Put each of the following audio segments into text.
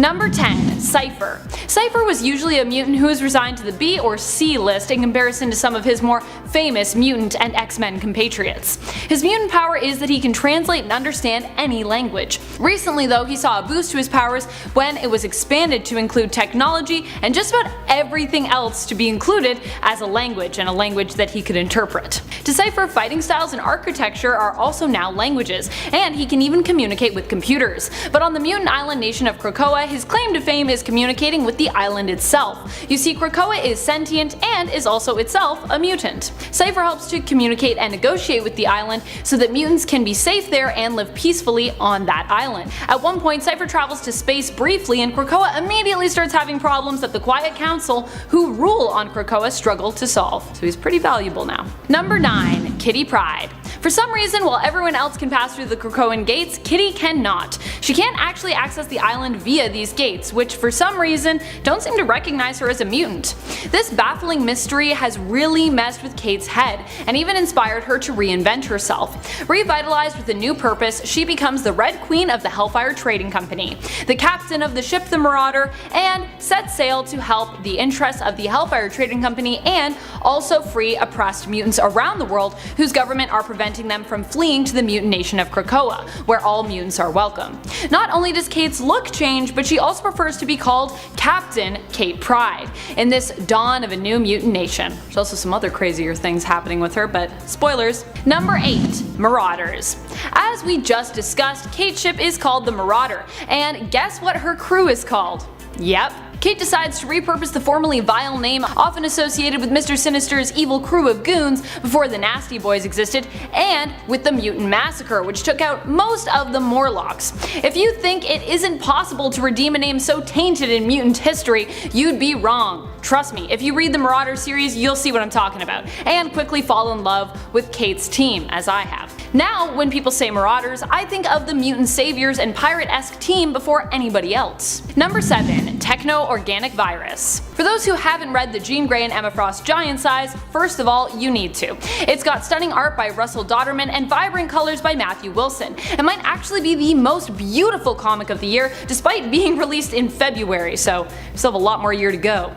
Number 10. CYPHER. CYPHER was usually a mutant who was resigned to the B or C list in comparison to some of his more famous mutant and X-Men compatriots. His mutant power is that he can translate and understand any language. Recently though, he saw a boost to his powers when it was expanded to include technology and just about everything else to be included as a language, and a language that he could interpret. To CYPHER, fighting styles and architecture are also now languages, and he can even communicate with computers. But on the mutant island nation of KRAKOA, his claim to fame is communicating with the island itself. You see, KRAKOA is sentient and is also itself a mutant. CYPHER helps to communicate and negotiate with the island so that mutants can be safe there and live peacefully on that island. At one point, CYPHER travels to space briefly, and KRAKOA immediately starts having problems that the Quiet Council, who rule on KRAKOA, struggle to solve. So he's pretty valuable now. Number 9. Kitty PRYDE. For some reason, while everyone else can pass through the KRAKOAN gates, Kitty cannot. She can't actually access the island via these gates, which for some reason don't seem to recognize her as a mutant. This baffling mystery has really messed with Kate's head, and even inspired her to reinvent herself. Revitalized with a new purpose, she becomes the Red Queen of the Hellfire Trading Company, the captain of the ship the Marauder, and sets sail to help the interests of the Hellfire Trading Company and also free oppressed mutants around the world whose government are preventing them from fleeing to the mutant nation of KRAKOA, where all mutants are welcome. Not only does Kate's look change, but she also prefers to be called Captain Kate PRYDE in this dawn of a new mutant nation. There's also some other crazier things happening with her, but spoilers. Number 8. Marauders. As we just discussed, Kate's ship is called the Marauder, and guess what her crew is called? Yep. Kate decides to repurpose the formerly vile name often associated with Mr. Sinister's evil crew of goons before the Nasty Boys existed, and with the Mutant Massacre, which took out most of the Morlocks. If you think it isn't possible to redeem a name so tainted in mutant history, you'd be wrong. Trust me, if you read the Marauder series, you'll see what I'm talking about, and quickly fall in love with Kate's team, as I have. Now, when people say Marauders, I think of the mutant saviors and pirate-esque team before anybody else. Number 7. Techno-Organic Virus. For those who haven't read the Jean Grey and Emma Frost Giant Size, first of all, you need to. It's got stunning art by Russell Dodderman and vibrant colors by Matthew Wilson. It might actually be the most beautiful comic of the year, despite being released in February, so we still have a lot more year to go.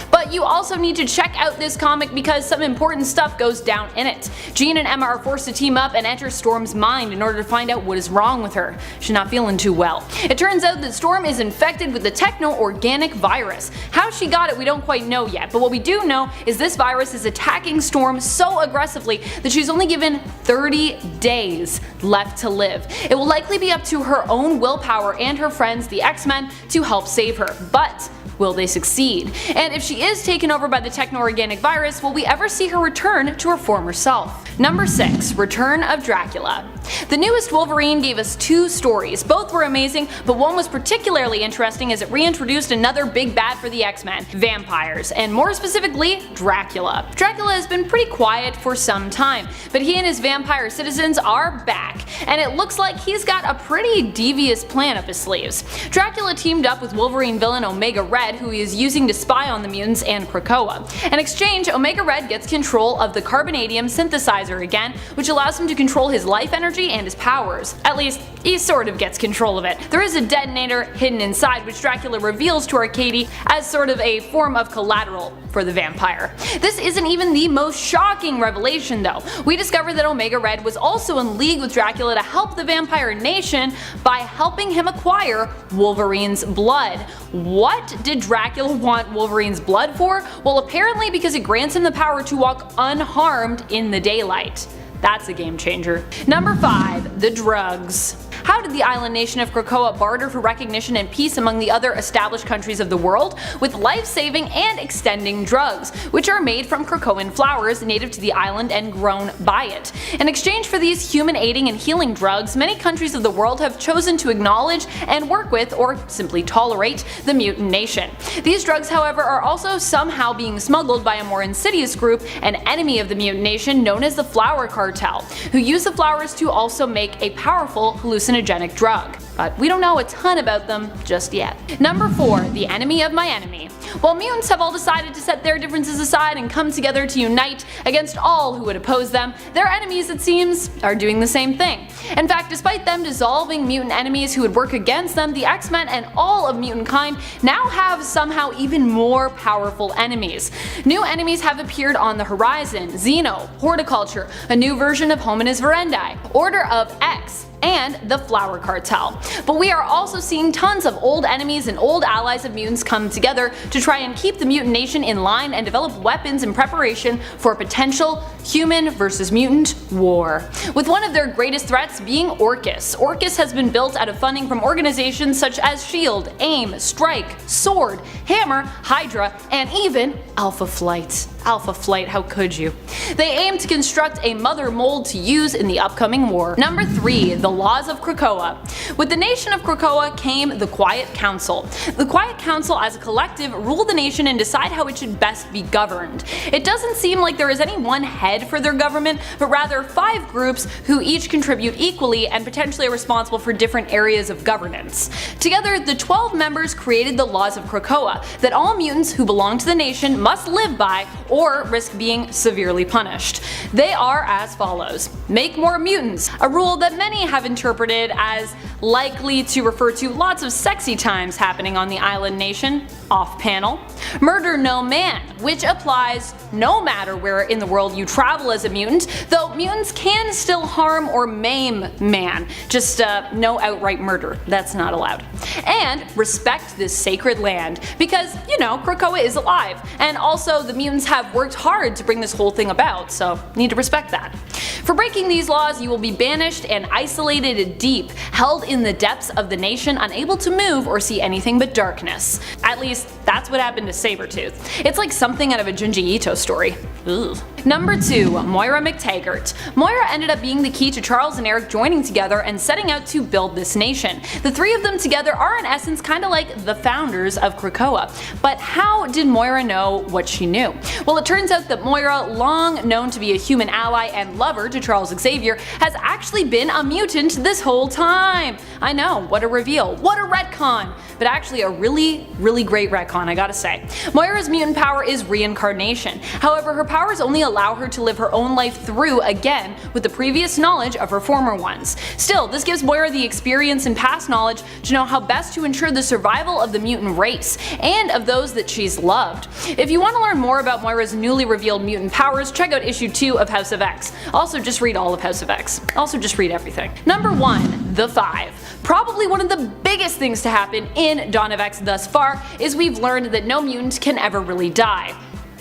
But you also need to check out this comic because some important stuff goes down in it. Jean and Emma are forced to team up and enter Storm's mind in order to find out what is wrong with her. She's not feeling too well. It turns out that Storm is infected with the techno-organic virus. How she got it we don't quite know yet, but what we do know is this virus is attacking Storm so aggressively that she's only given 30 days left to live. It will likely be up to her own willpower and her friends, the X-Men, to help save her. But will they succeed? And if she is taken over by the techno-organic virus, will we ever see her return to her former self? Number 6. Return of Dracula. The newest Wolverine gave us 2 stories. Both were amazing, but one was particularly interesting as it reintroduced another big bad for the X-Men, vampires, and more specifically, Dracula. Dracula has been pretty quiet for some time, but he and his vampire citizens are back, and it looks like he's got a pretty devious plan up his sleeves. Dracula teamed up with Wolverine villain Omega Red, who he is using to spy on the mutants and KRAKOA. In exchange, Omega Red gets control of the carbonadium synthesizer again, which allows him to control his life energy and his powers. At least, he sort of gets control of it. There is a detonator hidden inside, which Dracula reveals to Arcady as sort of a form of collateral for the vampire. This isn't even the most shocking revelation though. We discover that Omega Red was also in league with Dracula to help the vampire nation by helping him acquire Wolverine's blood. What did Dracula want Wolverine's blood for? Well, apparently because it grants him the power to walk unharmed in the daylight. That's a game changer. Number 5. The drugs. How did the island nation of KRAKOA barter for recognition and peace among the other established countries of the world? With life-saving and extending drugs, which are made from KRAKOAN flowers native to the island and grown by it. In exchange for these human-aiding and healing drugs, many countries of the world have chosen to acknowledge and work with, or simply tolerate, the mutant nation. These drugs, however, are also somehow being smuggled by a more insidious group, an enemy of the mutant nation known as the Flower Cartel, who use the flowers to also make a powerful hallucinogenic drug. but we don't know a ton about them just yet. Number 4, the enemy of my enemy. While mutants have all decided to set their differences aside and come together to unite against all who would oppose them, their enemies, it seems, are doing the same thing. In fact, despite them dissolving mutant enemies who would work against them, the X-Men and all of mutant kind now have somehow even more powerful enemies. New enemies have appeared on the horizon: Xeno, Horticulture, a new version of Hominis Verendi, Order of X, and the Flower Cartel. But we are also seeing tons of old enemies and old allies of mutants come together to try and keep the mutant nation in line and develop weapons in preparation for a potential human versus mutant war, with one of their greatest threats being Orchis. Orchis has been built out of funding from organizations such as SHIELD, AIM, Strike, SWORD, Hammer, Hydra, and even Alpha Flight. Alpha Flight, how could you? They aim to construct a mother mold to use in the upcoming war. Number 3, the laws of KRAKOA. With the nation of KRAKOA came the Quiet Council. The Quiet Council as a collective rule the nation and decide how it should best be governed. It doesn't seem like there is any one head for their government, but rather 5 groups who each contribute equally and potentially are responsible for different areas of governance. Together, the 12 members created the laws of KRAKOA that all mutants who belong to the nation must live by or risk being severely punished. They are as follows: make more mutants, a rule that many have interpreted as likely to refer to lots of sexy times happening on the island nation, off panel. Murder no man, which applies no matter where in the world you travel as a mutant, though mutants can still harm or maim man, just no outright murder, that's not allowed. And respect this sacred land, because, you know, KRAKOA is alive, and also the mutants have worked hard to bring this whole thing about, so need to respect that. For breaking these laws, you will be banished and isolated deep, held in the depths of the nation, unable to move or see anything but darkness. At least, that's what happened to Sabretooth. It's like something out of a Junji Ito story. Ugh. Number 2, Moira McTaggart. Moira ended up being the key to Charles and Eric joining together and setting out to build this nation. The 3 of them together are in essence kinda like the founders of KRAKOA. But how did Moira know what she knew? Well, it turns out that Moira, long known to be a human ally and lover to Charles Xavier, has actually been a mutant this whole time. I know, what a reveal, what a retcon! But actually a really great retcon, I gotta say. Moira's mutant power is reincarnation. However, her powers only allow her to live her own life through again with the previous knowledge of her former ones. Still, this gives Moira the experience and past knowledge to know how best to ensure the survival of the mutant race, and of those that she's loved. If you want to learn more about Moira's newly revealed mutant powers, check out issue 2 of House of X. Also just read all of House of X. Also just read everything. Number 1, the 5. Probably one of the biggest things to happen in Dawn of X thus far is we've learned that no mutant can ever really die.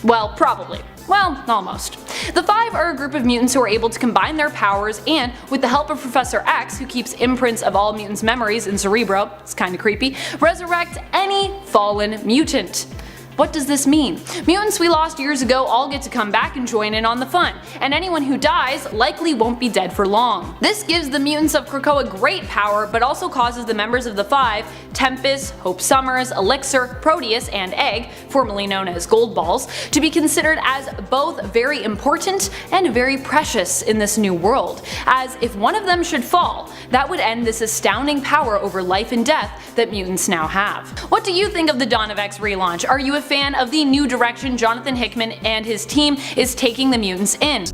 Well, probably. Well, almost. The 5 are a group of mutants who are able to combine their powers and, with the help of Professor X, who keeps imprints of all mutants' memories in Cerebro, it's kinda creepy, resurrect any fallen mutant. What does this mean? Mutants we lost years ago all get to come back and join in on the fun, and anyone who dies likely won't be dead for long. This gives the mutants of KRAKOA great power, but also causes the members of the 5, Tempest, Hope Summers, Elixir, Proteus, and Egg, formerly known as Gold Balls, to be considered as both very important and very precious in this new world, as if one of them should fall, that would end this astounding power over life and death that mutants now have. What do you think of the Dawn of X relaunch? Are you a fan of the new direction Jonathan Hickman and his team is taking the mutants in?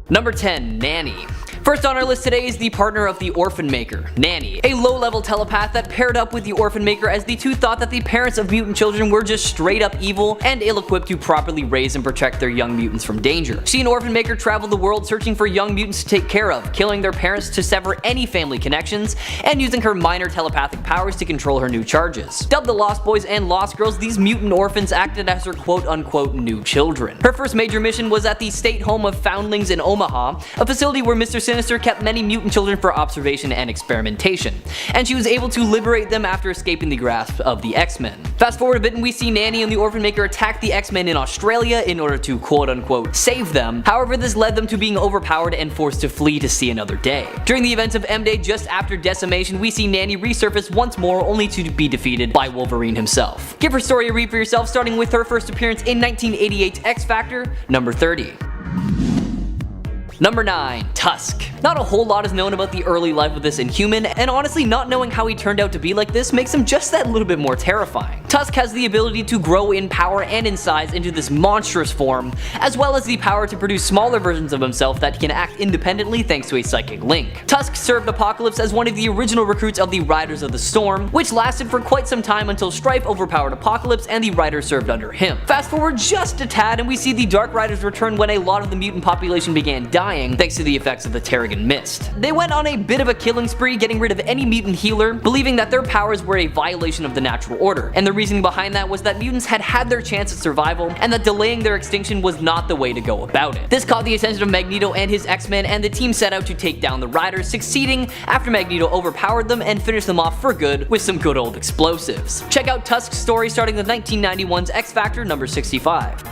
Number 10, Nanny. First on our list today is the partner of the Orphan Maker, Nanny, a low-level telepath that paired up with the Orphan Maker as the two thought that the parents of mutant children were just straight up evil and ill-equipped to properly raise and protect their young mutants from danger. She and Orphan Maker traveled the world searching for young mutants to take care of, killing their parents to sever any family connections, and using her minor telepathic powers to control her new charges. Dubbed the Lost Boys and Lost Girls, these mutant orphans acted as her quote-unquote new children. Her first major mission was at the State Home of Foundlings in Omaha, a facility where Mr. Sinister kept many mutant children for observation and experimentation, and she was able to liberate them after escaping the grasp of the X-Men. Fast forward a bit and we see Nanny and the Orphan Maker attack the X-Men in Australia in order to quote-unquote save them. However, this led them to being overpowered and forced to flee to see another day. During the events of M-Day just after Decimation, we see Nanny resurface once more only to be defeated by Wolverine himself. Give her story a read for yourself, starting with her first appearance in 1988's X Factor, number 30. Number 9. TUSK. Not a whole lot is known about the early life of this Inhuman, and honestly not knowing how he turned out to be like this makes him just that little bit more terrifying. TUSK has the ability to grow in power and in size into this monstrous form, as well as the power to produce smaller versions of himself that can act independently thanks to a psychic link. TUSK served Apocalypse as one of the original recruits of the Riders of the Storm, which lasted for quite some time until Strife overpowered Apocalypse and the Riders served under him. Fast forward just a tad and we see the Dark Riders return when a lot of the mutant population began dying thanks to the effects of the Terrigen Mist. They went on a bit of a killing spree, getting rid of any mutant healer, believing that their powers were a violation of the natural order, and the reasoning behind that was that mutants had had their chance at survival and that delaying their extinction was not the way to go about it. This caught the attention of Magneto and his X-Men, and the team set out to take down the Riders, succeeding after Magneto overpowered them and finished them off for good with some good old explosives. Check out Tusk's story starting with 1991's X-Factor number 65.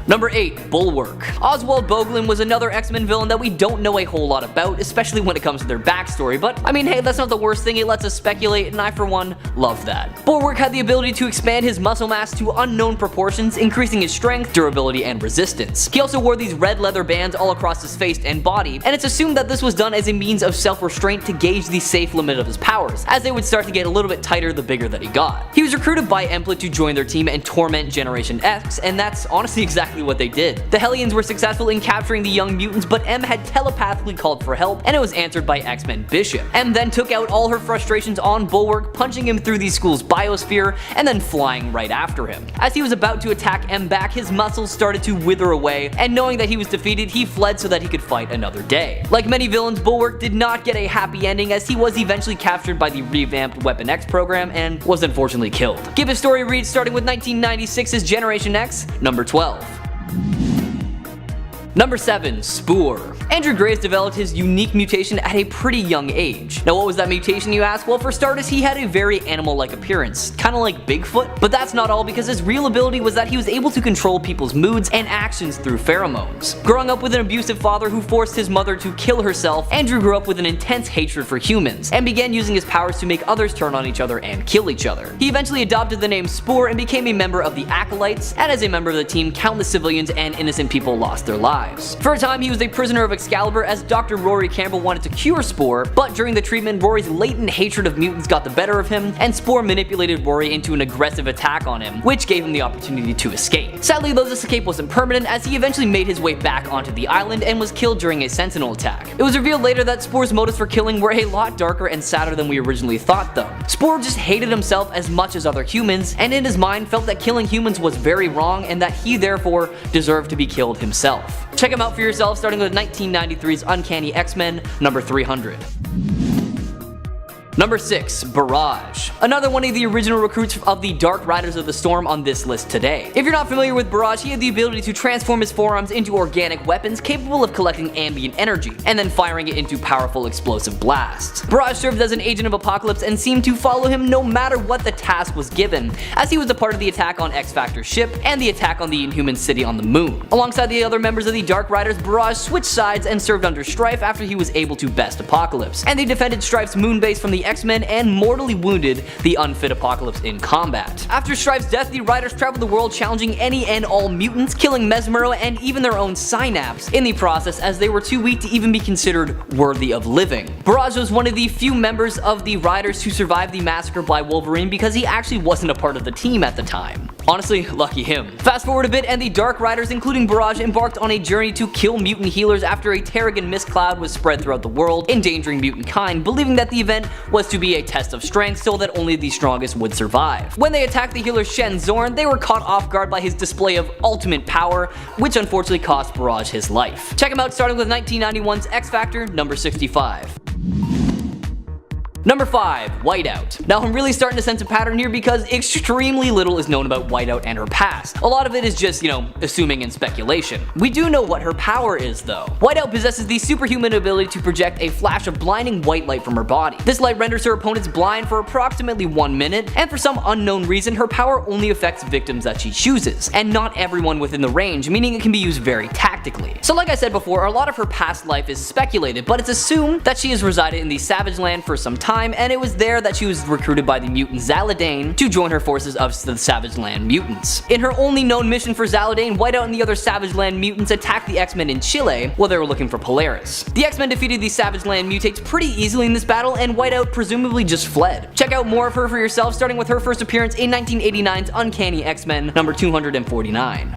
Number 8. Bulwark. Oswald Boglin was another X-Men villain that we don't know a whole lot about, especially when it comes to their backstory, but I mean hey, that's not the worst thing, it lets us speculate and I for one love that. Bulwark had the ability to expand his muscle mass to unknown proportions, increasing his strength, durability, and resistance. He also wore these red leather bands all across his face and body, and it's assumed that this was done as a means of self-restraint to gauge the safe limit of his powers, as they would start to get a little bit tighter the bigger that he got. He was recruited by Emplet to join their team and torment Generation X, and that's honestly exactly what they did. The Hellions were successful in capturing the young mutants, but M had telepathically called for help, and it was answered by X-Men Bishop. M then took out all her frustrations on Bulwark, punching him through the school's biosphere, and then flying right after him. As he was about to attack M back, his muscles started to wither away, and knowing that he was defeated, he fled so that he could fight another day. Like many villains, Bulwark did not get a happy ending, as he was eventually captured by the revamped Weapon X program and was unfortunately killed. Give his story a read starting with 1996's Generation X, number 12. Number 7. Spore. Andrew Graves developed his unique mutation at a pretty young age. Now what was that mutation, you ask? Well, for starters, he had a very animal-like appearance, kinda like Bigfoot, but that's not all, because his real ability was that he was able to control people's moods and actions through pheromones. Growing up with an abusive father who forced his mother to kill herself, Andrew grew up with an intense hatred for humans, and began using his powers to make others turn on each other and kill each other. He eventually adopted the name Spore and became a member of the Acolytes, and as a member of the team, countless civilians and innocent people lost their lives. For a time, he was a prisoner of Excalibur as Dr. Rory Campbell wanted to cure Spore, but during the treatment, Rory's latent hatred of mutants got the better of him, and Spore manipulated Rory into an aggressive attack on him, which gave him the opportunity to escape. Sadly, though, this escape wasn't permanent, as he eventually made his way back onto the island and was killed during a Sentinel attack. It was revealed later that Spore's motives for killing were a lot darker and sadder than we originally thought, though. Spore just hated himself as much as other humans, and in his mind felt that killing humans was very wrong and that he therefore deserved to be killed himself. Check him out for yourself starting with 1993's Uncanny X-Men number 300. Number 6. Barrage. Another one of the original recruits of the Dark Riders of the Storm on this list today. If you're not familiar with Barrage, he had the ability to transform his forearms into organic weapons capable of collecting ambient energy, and then firing it into powerful explosive blasts. Barrage served as an agent of Apocalypse and seemed to follow him no matter what the task was given, as he was a part of the attack on X-Factor's ship and the attack on the Inhuman city on the moon. Alongside the other members of the Dark Riders, Barrage switched sides and served under Strife after he was able to best Apocalypse, and they defended Strife's moon base from the X-Men and mortally wounded the unfit Apocalypse in combat. After Strife's death, the Riders traveled the world challenging any and all mutants, killing Mesmero and even their own Synapse in the process, as they were too weak to even be considered worthy of living. Barrage was one of the few members of the Riders to survive the massacre by Wolverine because he actually wasn't a part of the team at the time. Honestly, lucky him. Fast forward a bit and the Dark Riders, including Barrage, embarked on a journey to kill mutant healers after a Terrigen Mist cloud was spread throughout the world, endangering mutant kind, believing that the event was to be a test of strength so that only the strongest would survive. When they attacked the healer Shen Zorn, they were caught off guard by his display of ultimate power, which unfortunately cost Barrage his life. Check him out starting with 1991's X-Factor number 65. Number 5. Whiteout. Now I'm really starting to sense a pattern here because extremely little is known about Whiteout and her past. A lot of it is just, assuming and speculation. We do know what her power is though. Whiteout possesses the superhuman ability to project a flash of blinding white light from her body. This light renders her opponents blind for approximately 1 minute, and for some unknown reason her power only affects victims that she chooses, and not everyone within the range, meaning it can be used very tactically. galactically. So like I said before, a lot of her past life is speculated, but it's assumed that she has resided in the Savage Land for some time, and it was there that she was recruited by the mutant Zaladane to join her forces of the Savage Land mutants. In her only known mission for Zaladane, Whiteout and the other Savage Land mutants attacked the X-Men in Chile while they were looking for Polaris. The X-Men defeated the Savage Land mutates pretty easily in this battle, and Whiteout presumably just fled. Check out more of her for yourself, starting with her first appearance in 1989's Uncanny X-Men number 249.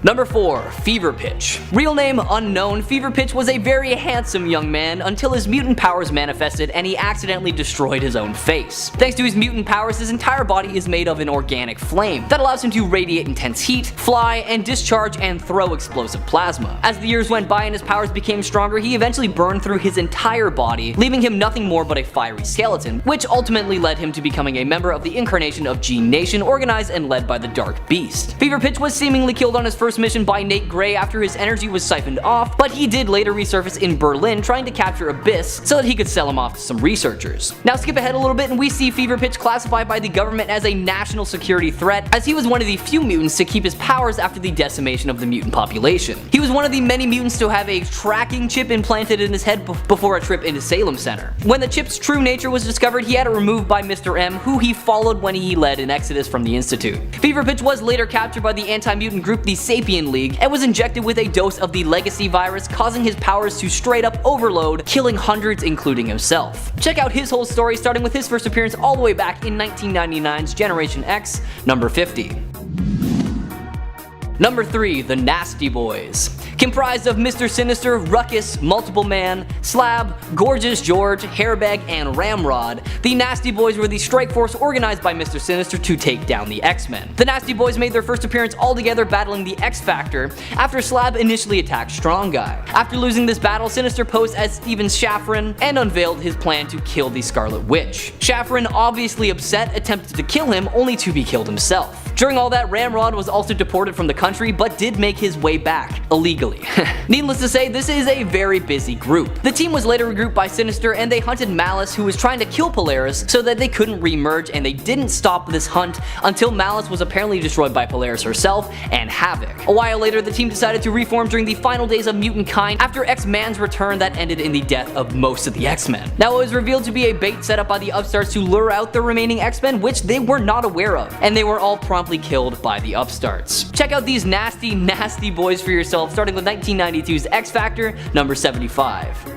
Number 4. Fever Pitch. Real name unknown, Fever Pitch was a very handsome young man until his mutant powers manifested and he accidentally destroyed his own face. Thanks to his mutant powers, his entire body is made of an organic flame that allows him to radiate intense heat, fly, and discharge and throw explosive plasma. As the years went by and his powers became stronger, he eventually burned through his entire body, leaving him nothing more but a fiery skeleton, which ultimately led him to becoming a member of the incarnation of Gene Nation, organized and led by the Dark Beast. Fever Pitch was seemingly killed on his first mission by Nate Gray after his energy was siphoned off, but he did later resurface in Berlin trying to capture Abyss so that he could sell him off to some researchers. Now skip ahead a little bit and we see Fever Pitch classified by the government as a national security threat, as he was one of the few mutants to keep his powers after the decimation of the mutant population. He was one of the many mutants to have a tracking chip implanted in his head before a trip into Salem Center. When the chip's true nature was discovered, he had it removed by Mr. M, who he followed when he led an exodus from the Institute. Fever Pitch was later captured by the anti-mutant group the Sapien League and was injected with a dose of the Legacy virus, causing his powers to straight up overload, killing hundreds including himself. Check out his whole story, starting with his first appearance all the way back in 1999's Generation X, number 50. Number 3. The Nasty Boys. Comprised of Mr. Sinister, Ruckus, Multiple Man, Slab, Gorgeous George, Hairbag, and Ramrod, the Nasty Boys were the strike force organized by Mr. Sinister to take down the X-Men. The Nasty Boys made their first appearance all together battling the X-Factor after Slab initially attacked Strong Guy. After losing this battle, Sinister posed as Steven Shafran and unveiled his plan to kill the Scarlet Witch. Shafran, obviously upset, attempted to kill him only to be killed himself. During all that, Ramrod was also deported from the country but did make his way back, illegally. Needless to say, this is a very busy group. The team was later regrouped by Sinister and they hunted Malice, who was trying to kill Polaris so that they couldn't remerge, and they didn't stop this hunt until Malice was apparently destroyed by Polaris herself and Havoc. A while later, the team decided to reform during the final days of mutant kind after X-Man's return that ended in the death of most of the X-Men. Now it was revealed to be a bait set up by the upstarts to lure out the remaining X-Men, which they were not aware of, and they were all promptly killed by the upstarts. Check out these nasty, nasty boys for yourself, starting with 1992's X-Factor, number 75.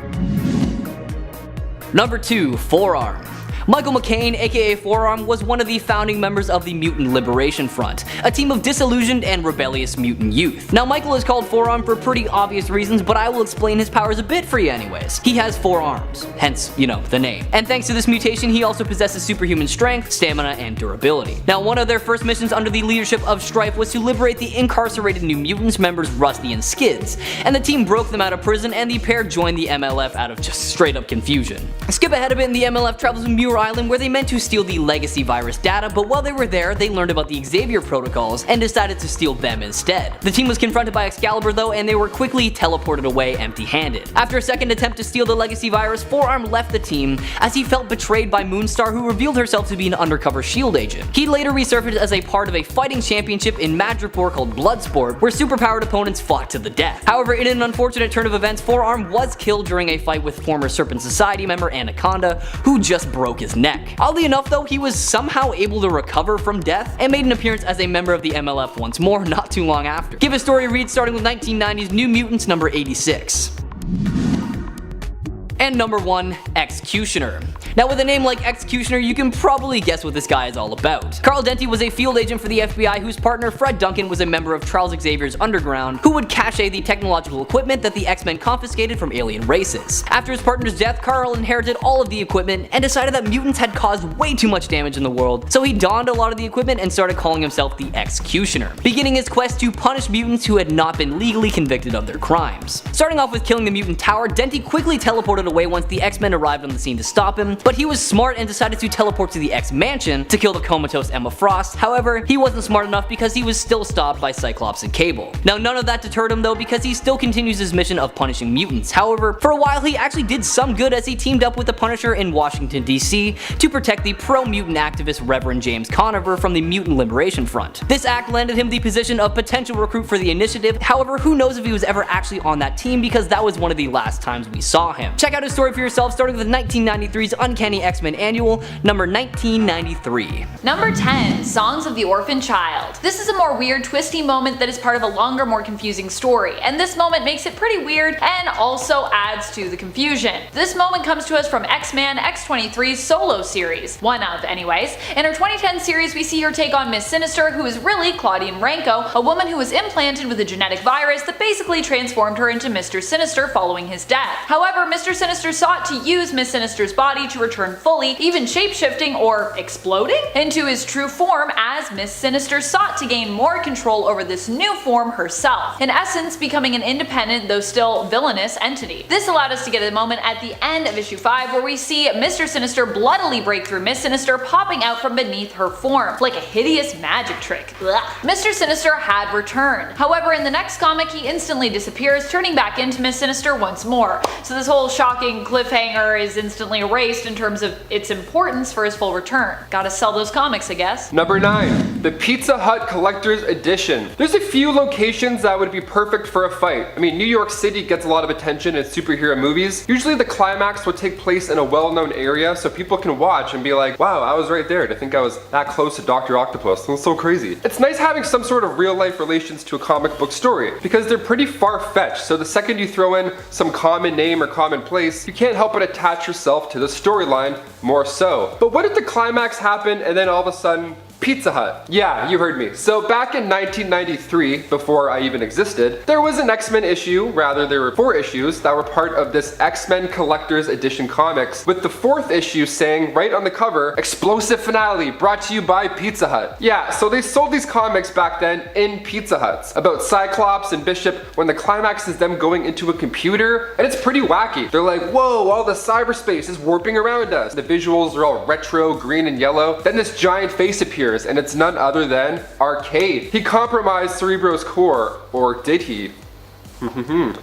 Number 2. Forearm. Michael McCain, aka Forearm, was one of the founding members of the Mutant Liberation Front, a team of disillusioned and rebellious mutant youth. Now Michael is called Forearm for pretty obvious reasons, but I will explain his powers a bit for you anyways. He has 4 arms, hence, you know, the name. And thanks to this mutation, he also possesses superhuman strength, stamina, and durability. Now one of their first missions under the leadership of Strife was to liberate the incarcerated New Mutants members Rusty and Skids, and the team broke them out of prison and the pair joined the MLF out of just straight up confusion. Skip ahead a bit and the MLF travels to Muir Island, where they meant to steal the Legacy virus data, but while they were there, they learned about the Xavier protocols and decided to steal them instead. The team was confronted by Excalibur though, and they were quickly teleported away empty-handed. After a second attempt to steal the Legacy virus, Forearm left the team as he felt betrayed by Moonstar, who revealed herself to be an undercover S.H.I.E.L.D. agent. He later resurfaced as a part of a fighting championship in Madripoor called Bloodsport, where superpowered opponents fought to the death. However, in an unfortunate turn of events, Forearm was killed during a fight with former Serpent Society member Anaconda, who just broke his neck. Oddly enough though, he was somehow able to recover from death and made an appearance as a member of the MLF once more not too long after. Give a story read starting with 1990's New Mutants number 86. And number 1, Executioner. Now with a name like Executioner, you can probably guess what this guy is all about. Carl Denty was a field agent for the FBI whose partner Fred Duncan was a member of Charles Xavier's Underground, who would cache the technological equipment that the X-Men confiscated from alien races. After his partner's death, Carl inherited all of the equipment and decided that mutants had caused way too much damage in the world, so he donned a lot of the equipment and started calling himself the Executioner, beginning his quest to punish mutants who had not been legally convicted of their crimes. Starting off with killing the mutant tower, Denty quickly teleported away once the X-Men arrived on the scene to stop him, but he was smart and decided to teleport to the X-Mansion to kill the comatose Emma Frost. However, he wasn't smart enough because he was still stopped by Cyclops and Cable. Now none of that deterred him though, because he still continues his mission of punishing mutants. However, for a while he actually did some good as he teamed up with the Punisher in Washington DC to protect the pro-mutant activist Reverend James Conover from the Mutant Liberation Front. This act landed him the position of potential recruit for the initiative. However, who knows if he was ever actually on that team, because that was one of the last times we saw him. Check out his story for yourself, starting with 1993's Uncanny X-Men Annual, number 1993. Number 10. Songs of the Orphan Child. This is a more weird, twisty moment that is part of a longer, more confusing story, and this moment makes it pretty weird and also adds to the confusion. This moment comes to us from X-Man X-23's solo series, one of anyways. In her 2010 series, we see her take on Miss Sinister, who is really Claudia Marenko, a woman who was implanted with a genetic virus that basically transformed her into Mr. Sinister following his death. However, Mr. Sinister sought to use Miss Sinister's body to return fully, even shapeshifting or exploding into his true form, as Miss Sinister sought to gain more control over this new form herself, in essence becoming an independent though still villainous entity. This allowed us to get a moment at the end of issue 5 where we see Mr. Sinister bloodily break through Miss Sinister, popping out from beneath her form, like a hideous magic trick. Blah. Mr. Sinister had returned. However, in the next comic he instantly disappears, turning back into Miss Sinister once more. So this whole shocking cliffhanger is instantly erased in terms of its importance for his full return. Gotta sell those comics, I guess. Number 9. The Pizza Hut Collector's Edition. There's a few locations that would be perfect for a fight. I mean, New York City gets a lot of attention in superhero movies. Usually the climax will take place in a well-known area so people can watch and be like, wow, I was right there to think I was that close to Dr. Octopus. That's so crazy. It's nice having some sort of real-life relations to a comic book story, because they're pretty far-fetched, so the second you throw in some common name or common place, you can't help but attach yourself to the storyline more so. But what if the climax happened and then all of a sudden, Pizza Hut. Yeah, you heard me. So back in 1993, before I even existed, there was an X-Men issue, rather there were 4 issues that were part of this X-Men Collector's Edition comics, with the 4th issue saying right on the cover, "Explosive Finale, brought to you by Pizza Hut." Yeah, so they sold these comics back then in Pizza Huts, about Cyclops and Bishop when the climax is them going into a computer, and it's pretty wacky. They're like, whoa, all the cyberspace is warping around us. The visuals are all retro, green and yellow. Then this giant face appears, and it's none other than Arcade. He compromised Cerebro's core, or did he?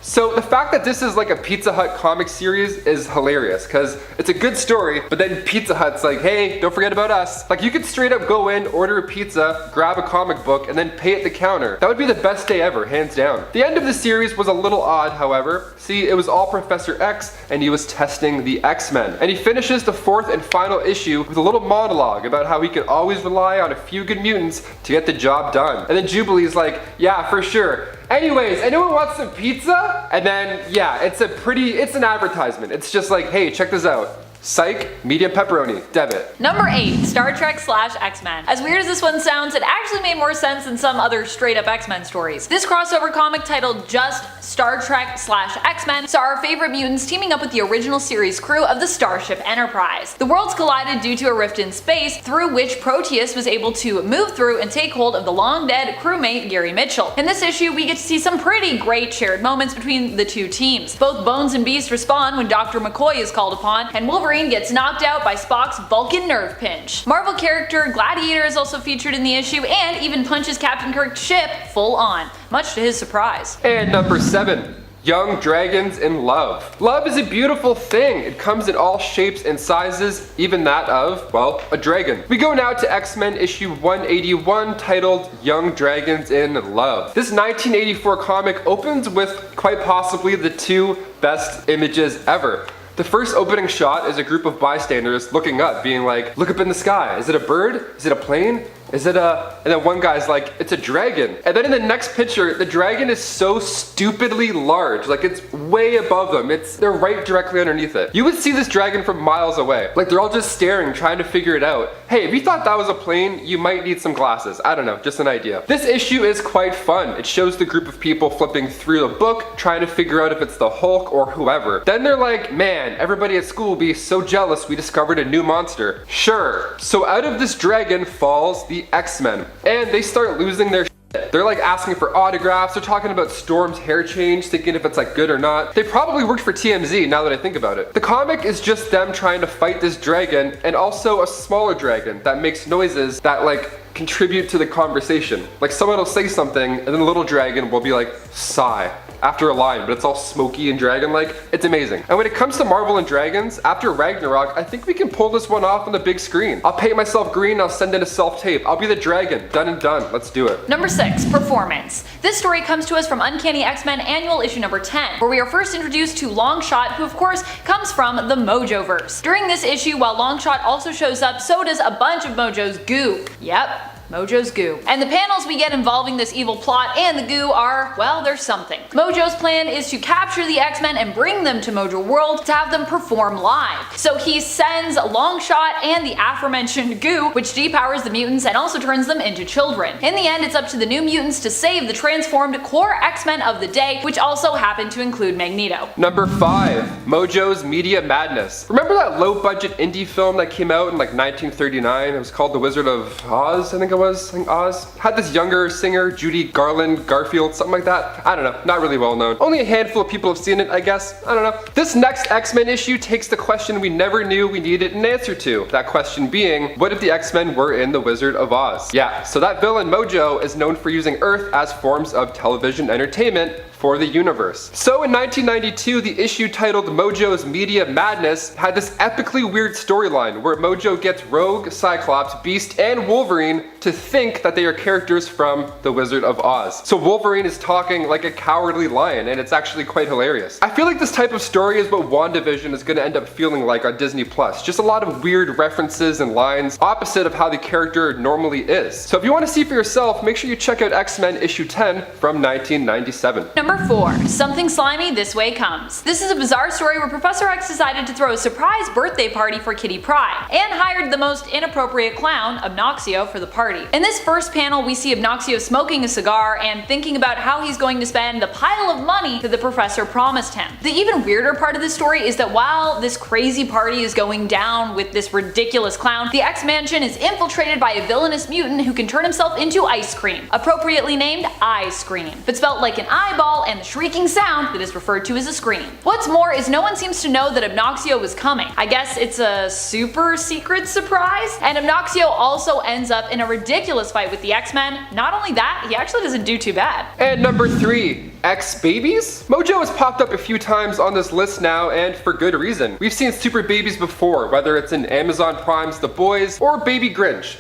So the fact that this is like a Pizza Hut comic series is hilarious, because it's a good story, but then Pizza Hut's like, hey, don't forget about us. Like, you could straight up go in, order a pizza, grab a comic book, and then pay at the counter. That would be the best day ever, hands down. The end of the series was a little odd, however. See, it was all Professor X, and he was testing the X-Men. And he finishes the 4th and final issue with a little monologue about how he can always rely on a few good mutants to get the job done. And then Jubilee's like, yeah, for sure. Anyways, anyone want some pizza? And then, yeah, it's an advertisement. It's just like, hey, check this out. Psych, medium pepperoni, debit. Number 8. Star Trek / X-Men. As weird as this one sounds, it actually made more sense than some other straight up X-Men stories. This crossover comic titled just Star Trek / X-Men saw our favorite mutants teaming up with the original series crew of the Starship Enterprise. The worlds collided due to a rift in space, through which Proteus was able to move through and take hold of the long dead crewmate Gary Mitchell. In this issue, we get to see some pretty great shared moments between the two teams. Both Bones and Beast respond when Dr. McCoy is called upon, and Wolverine gets knocked out by Spock's Vulcan nerve pinch. Marvel character Gladiator is also featured in the issue, and even punches Captain Kirk's ship full on, much to his surprise. And number 7. Young Dragons in Love. Love is a beautiful thing. It comes in all shapes and sizes, even that of, well, a dragon. We go now to X-Men issue 181 titled Young Dragons in Love. This 1984 comic opens with quite possibly the 2 best images ever. The first opening shot is a group of bystanders looking up, being like, look up in the sky. Is it a bird? Is it a plane? Is it a... And then one guy's like, it's a dragon. And then in the next picture, the dragon is so stupidly large. Like, it's way above them. They're right directly underneath it. You would see this dragon from miles away. Like, they're all just staring, trying to figure it out. Hey, if you thought that was a plane, you might need some glasses. I don't know, just an idea. This issue is quite fun. It shows the group of people flipping through the book, trying to figure out if it's the Hulk or whoever. Then they're like, man, everybody at school will be so jealous we discovered a new monster. Sure. So out of this dragon falls the X-Men, and they start losing their They're like asking for autographs, they're talking about Storm's hair change, thinking if it's like good or not. They probably worked for TMZ now that I think about it. The comic is just them trying to fight this dragon and also a smaller dragon that makes noises that like contribute to the conversation. Like someone will say something and then the little dragon will be like, sigh after a line, but it's all smoky and dragon-like. It's amazing. And when it comes to Marvel and dragons, after Ragnarok, I think we can pull this one off on the big screen. I'll paint myself green, I'll send in a self-tape. I'll be the dragon. Done and done. Let's do it. Number 6. Performance. This story comes to us from Uncanny X-Men Annual issue number 10, where we are first introduced to Longshot, who of course comes from the Mojoverse. During this issue, while Longshot also shows up, so does a bunch of Mojo's goo. Yep. Mojo's goo. And the panels we get involving this evil plot and the goo are, well, there's something. Mojo's plan is to capture the X-Men and bring them to Mojo World to have them perform live. So he sends Longshot and the aforementioned goo, which depowers the mutants and also turns them into children. In the end, it's up to the New Mutants to save the transformed core X-Men of the day, which also happen to include Magneto. Number 5. Mojo's Media Madness. Remember that low-budget indie film that came out in like 1939? It was called The Wizard of Oz, I think it was. I think Oz. Had this younger singer, Judy Garfield, something like that. I don't know, not really well known. Only a handful of people have seen it, I guess. I don't know. This next X-Men issue takes the question we never knew we needed an answer to. That question being, what if the X-Men were in The Wizard of Oz? Yeah, so that villain Mojo is known for using Earth as forms of television entertainment for the universe. So in 1992, the issue titled Mojo's Media Madness had this epically weird storyline where Mojo gets Rogue, Cyclops, Beast, and Wolverine to think that they are characters from The Wizard of Oz. So Wolverine is talking like a cowardly lion, and it's actually quite hilarious. I feel like this type of story is what WandaVision is gonna end up feeling like on Disney+. Just a lot of weird references and lines, opposite of how the character normally is. So if you want to see for yourself, make sure you check out X-Men issue 10 from 1997. Number 4. Something slimy this way comes. This is a bizarre story where Professor X decided to throw a surprise birthday party for Kitty Pryde, and hired the most inappropriate clown, Obnoxio, for the party. In this first panel, we see Obnoxio smoking a cigar and thinking about how he's going to spend the pile of money that the professor promised him. The even weirder part of this story is that while this crazy party is going down with this ridiculous clown, the X-Mansion is infiltrated by a villainous mutant who can turn himself into ice cream, appropriately named Ice Cream, but spelled like an eyeball and the shrieking sound that is referred to as a scream. What's more is no one seems to know that Obnoxio was coming. I guess it's a super secret surprise? And Obnoxio also ends up in a ridiculous fight with the X-Men. Not only that, he actually doesn't do too bad. And number 3. X-Babies? Mojo has popped up a few times on this list now, and for good reason. We've seen super babies before, whether it's in Amazon Prime's The Boys or Baby Grinch.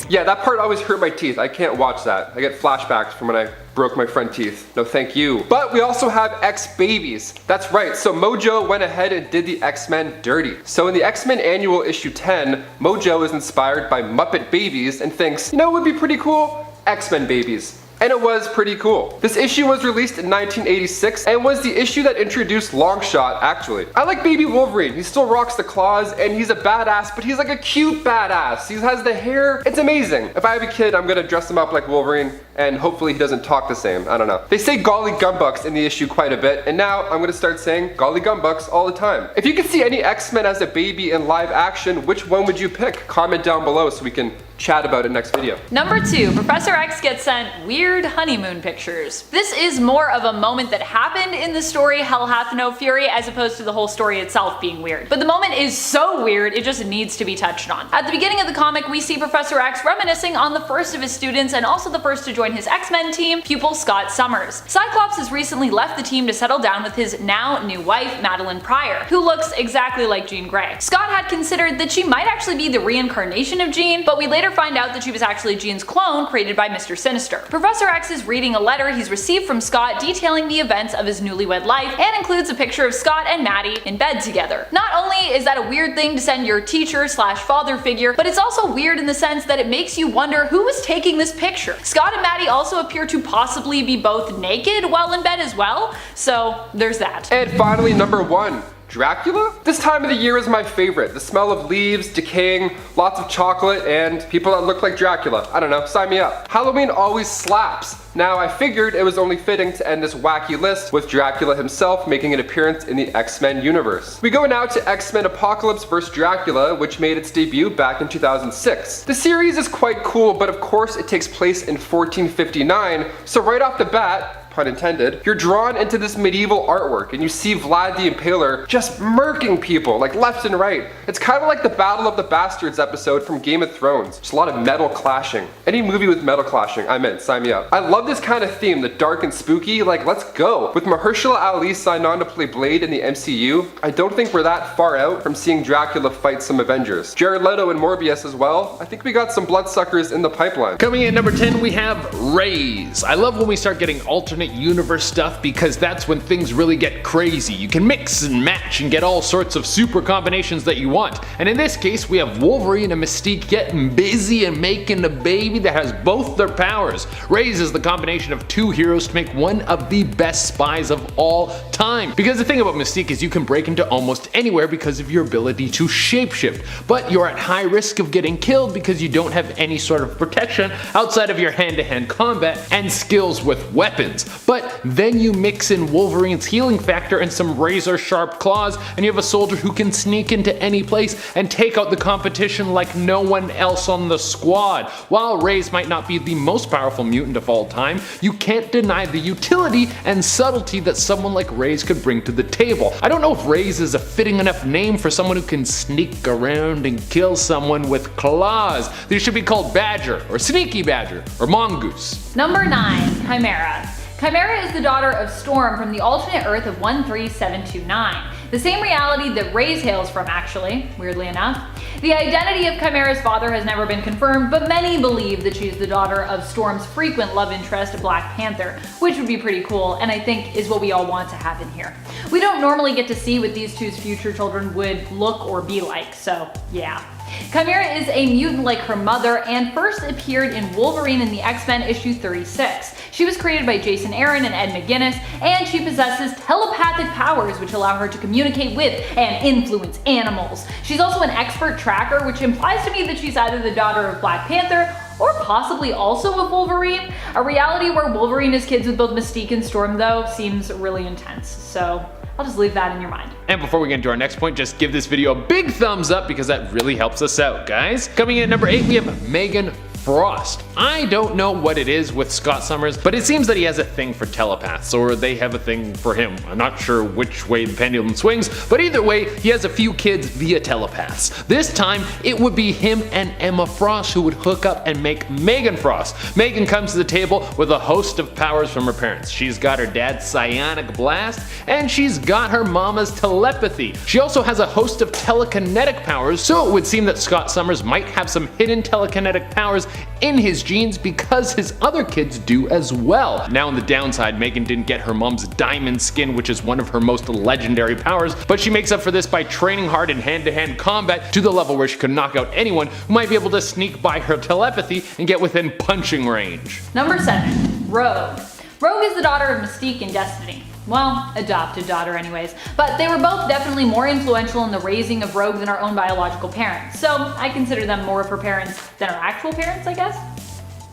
Yeah, that part always hurt my teeth. I can't watch that. I get flashbacks from when I broke my front teeth. No thank you. But we also have X-Babies. That's right, so Mojo went ahead and did the X-Men dirty. So in the X-Men Annual issue 10, Mojo is inspired by Muppet Babies and thinks, you know what would be pretty cool? X-Men babies. And it was pretty cool. This issue was released in 1986 and was the issue that introduced Longshot, actually. I like Baby Wolverine. He still rocks the claws and he's a badass, but he's like a cute badass. He has the hair. It's amazing. If I have a kid, I'm gonna dress him up like Wolverine and hopefully he doesn't talk the same. I don't know. They say golly gumbucks in the issue quite a bit, and now I'm gonna start saying golly gumbucks all the time. If you could see any X-Men as a baby in live action, which one would you pick? Comment down below so we can chat about it next video. Number 2. Professor X gets sent weird honeymoon pictures. This is more of a moment that happened in the story Hell Hath No Fury as opposed to the whole story itself being weird. But the moment is so weird, it just needs to be touched on. At the beginning of the comic, we see Professor X reminiscing on the first of his students and also the first to join his X-Men team, pupil Scott Summers. Cyclops has recently left the team to settle down with his now new wife, Madeline Pryor, who looks exactly like Jean Grey. Scott had considered that she might actually be the reincarnation of Jean, but we later find out that she was actually Jean's clone created by Mr. Sinister. Professor X is reading a letter he's received from Scott detailing the events of his newlywed life and includes a picture of Scott and Maddie in bed together. Not only is that a weird thing to send your teacher slash father figure, but it's also weird in the sense that it makes you wonder who was taking this picture. Scott and Maddie also appear to possibly be both naked while in bed as well, so there's that. And finally, number 1. Dracula? This time of the year is my favorite. The smell of leaves, decaying, lots of chocolate, and people that look like Dracula. I don't know, sign me up. Halloween always slaps. Now, I figured it was only fitting to end this wacky list with Dracula himself making an appearance in the X-Men universe. We go now to X-Men Apocalypse vs. Dracula, which made its debut back in 2006. The series is quite cool, but of course it takes place in 1459, so right off the bat, pun intended, you're drawn into this medieval artwork and you see Vlad the Impaler just murking people like left and right. It's kind of like the Battle of the Bastards episode from Game of Thrones. Just a lot of metal clashing. Any movie with metal clashing, I'm in, sign me up. I love this kind of theme, the dark and spooky, like let's go. With Mahershala Ali signed on to play Blade in the MCU, I don't think we're that far out from seeing Dracula fight some Avengers. Jared Leto and Morbius as well. I think we got some bloodsuckers in the pipeline. Coming in at number 10, we have Rays. I love when we start getting alternate universe stuff because that's when things really get crazy. You can mix and match and get all sorts of super combinations that you want. And in this case, we have Wolverine and Mystique getting busy and making a baby that has both their powers. Rays is the combination of two heroes to make one of the best spies of all time. Because the thing about Mystique is you can break into almost anywhere because of your ability to shapeshift, but you're at high risk of getting killed because you don't have any sort of protection outside of your hand-to-hand combat and skills with weapons. But then you mix in Wolverine's healing factor and some razor sharp claws, and you have a soldier who can sneak into any place and take out the competition like no one else on the squad. While Rays might not be the most powerful mutant of all time, you can't deny the utility and subtlety that someone like Rays could bring to the table. I don't know if Rays is a fitting enough name for someone who can sneak around and kill someone with claws. They should be called Badger, or Sneaky Badger, or Mongoose. Number 9, Chimera. Chimera is the daughter of Storm from the alternate Earth of 13729. The same reality that Rays hails from, actually, weirdly enough. The identity of Chimera's father has never been confirmed, but many believe that she's the daughter of Storm's frequent love interest, Black Panther, which would be pretty cool, and I think is what we all want to happen here. We don't normally get to see what these two's future children would look or be like, so yeah. Chimera is a mutant like her mother and first appeared in Wolverine in the X-Men issue 36. She was created by Jason Aaron and Ed McGuinness, and she possesses telepathic powers which allow her to communicate with and influence animals. She's also an expert tracker, which implies to me that she's either the daughter of Black Panther or possibly also of Wolverine. A reality where Wolverine is kids with both Mystique and Storm though seems really intense, so I'll just leave that in your mind. And before we get into our next point, just give this video a big thumbs up because that really helps us out, guys. Coming in at number 8, we have Megan Frost. I don't know what it is with Scott Summers, but it seems that he has a thing for telepaths, or they have a thing for him. I'm not sure which way the pendulum swings, but either way, he has a few kids via telepaths. This time, it would be him and Emma Frost who would hook up and make Megan Frost. Megan comes to the table with a host of powers from her parents. She's got her dad's psionic blast, and she's got her mama's telepathy. She also has a host of telekinetic powers, so it would seem that Scott Summers might have some hidden telekinetic powers in his genes because his other kids do as well. Now on the downside, Megan didn't get her mom's diamond skin, which is one of her most legendary powers, but she makes up for this by training hard in hand-to-hand combat to the level where she could knock out anyone who might be able to sneak by her telepathy and get within punching range. Number 7, Rogue. Rogue is the daughter of Mystique and Destiny. Well, adopted daughter anyways, but they were both definitely more influential in the raising of Rogue than our own biological parents, so I consider them more of her parents than her actual parents, I guess?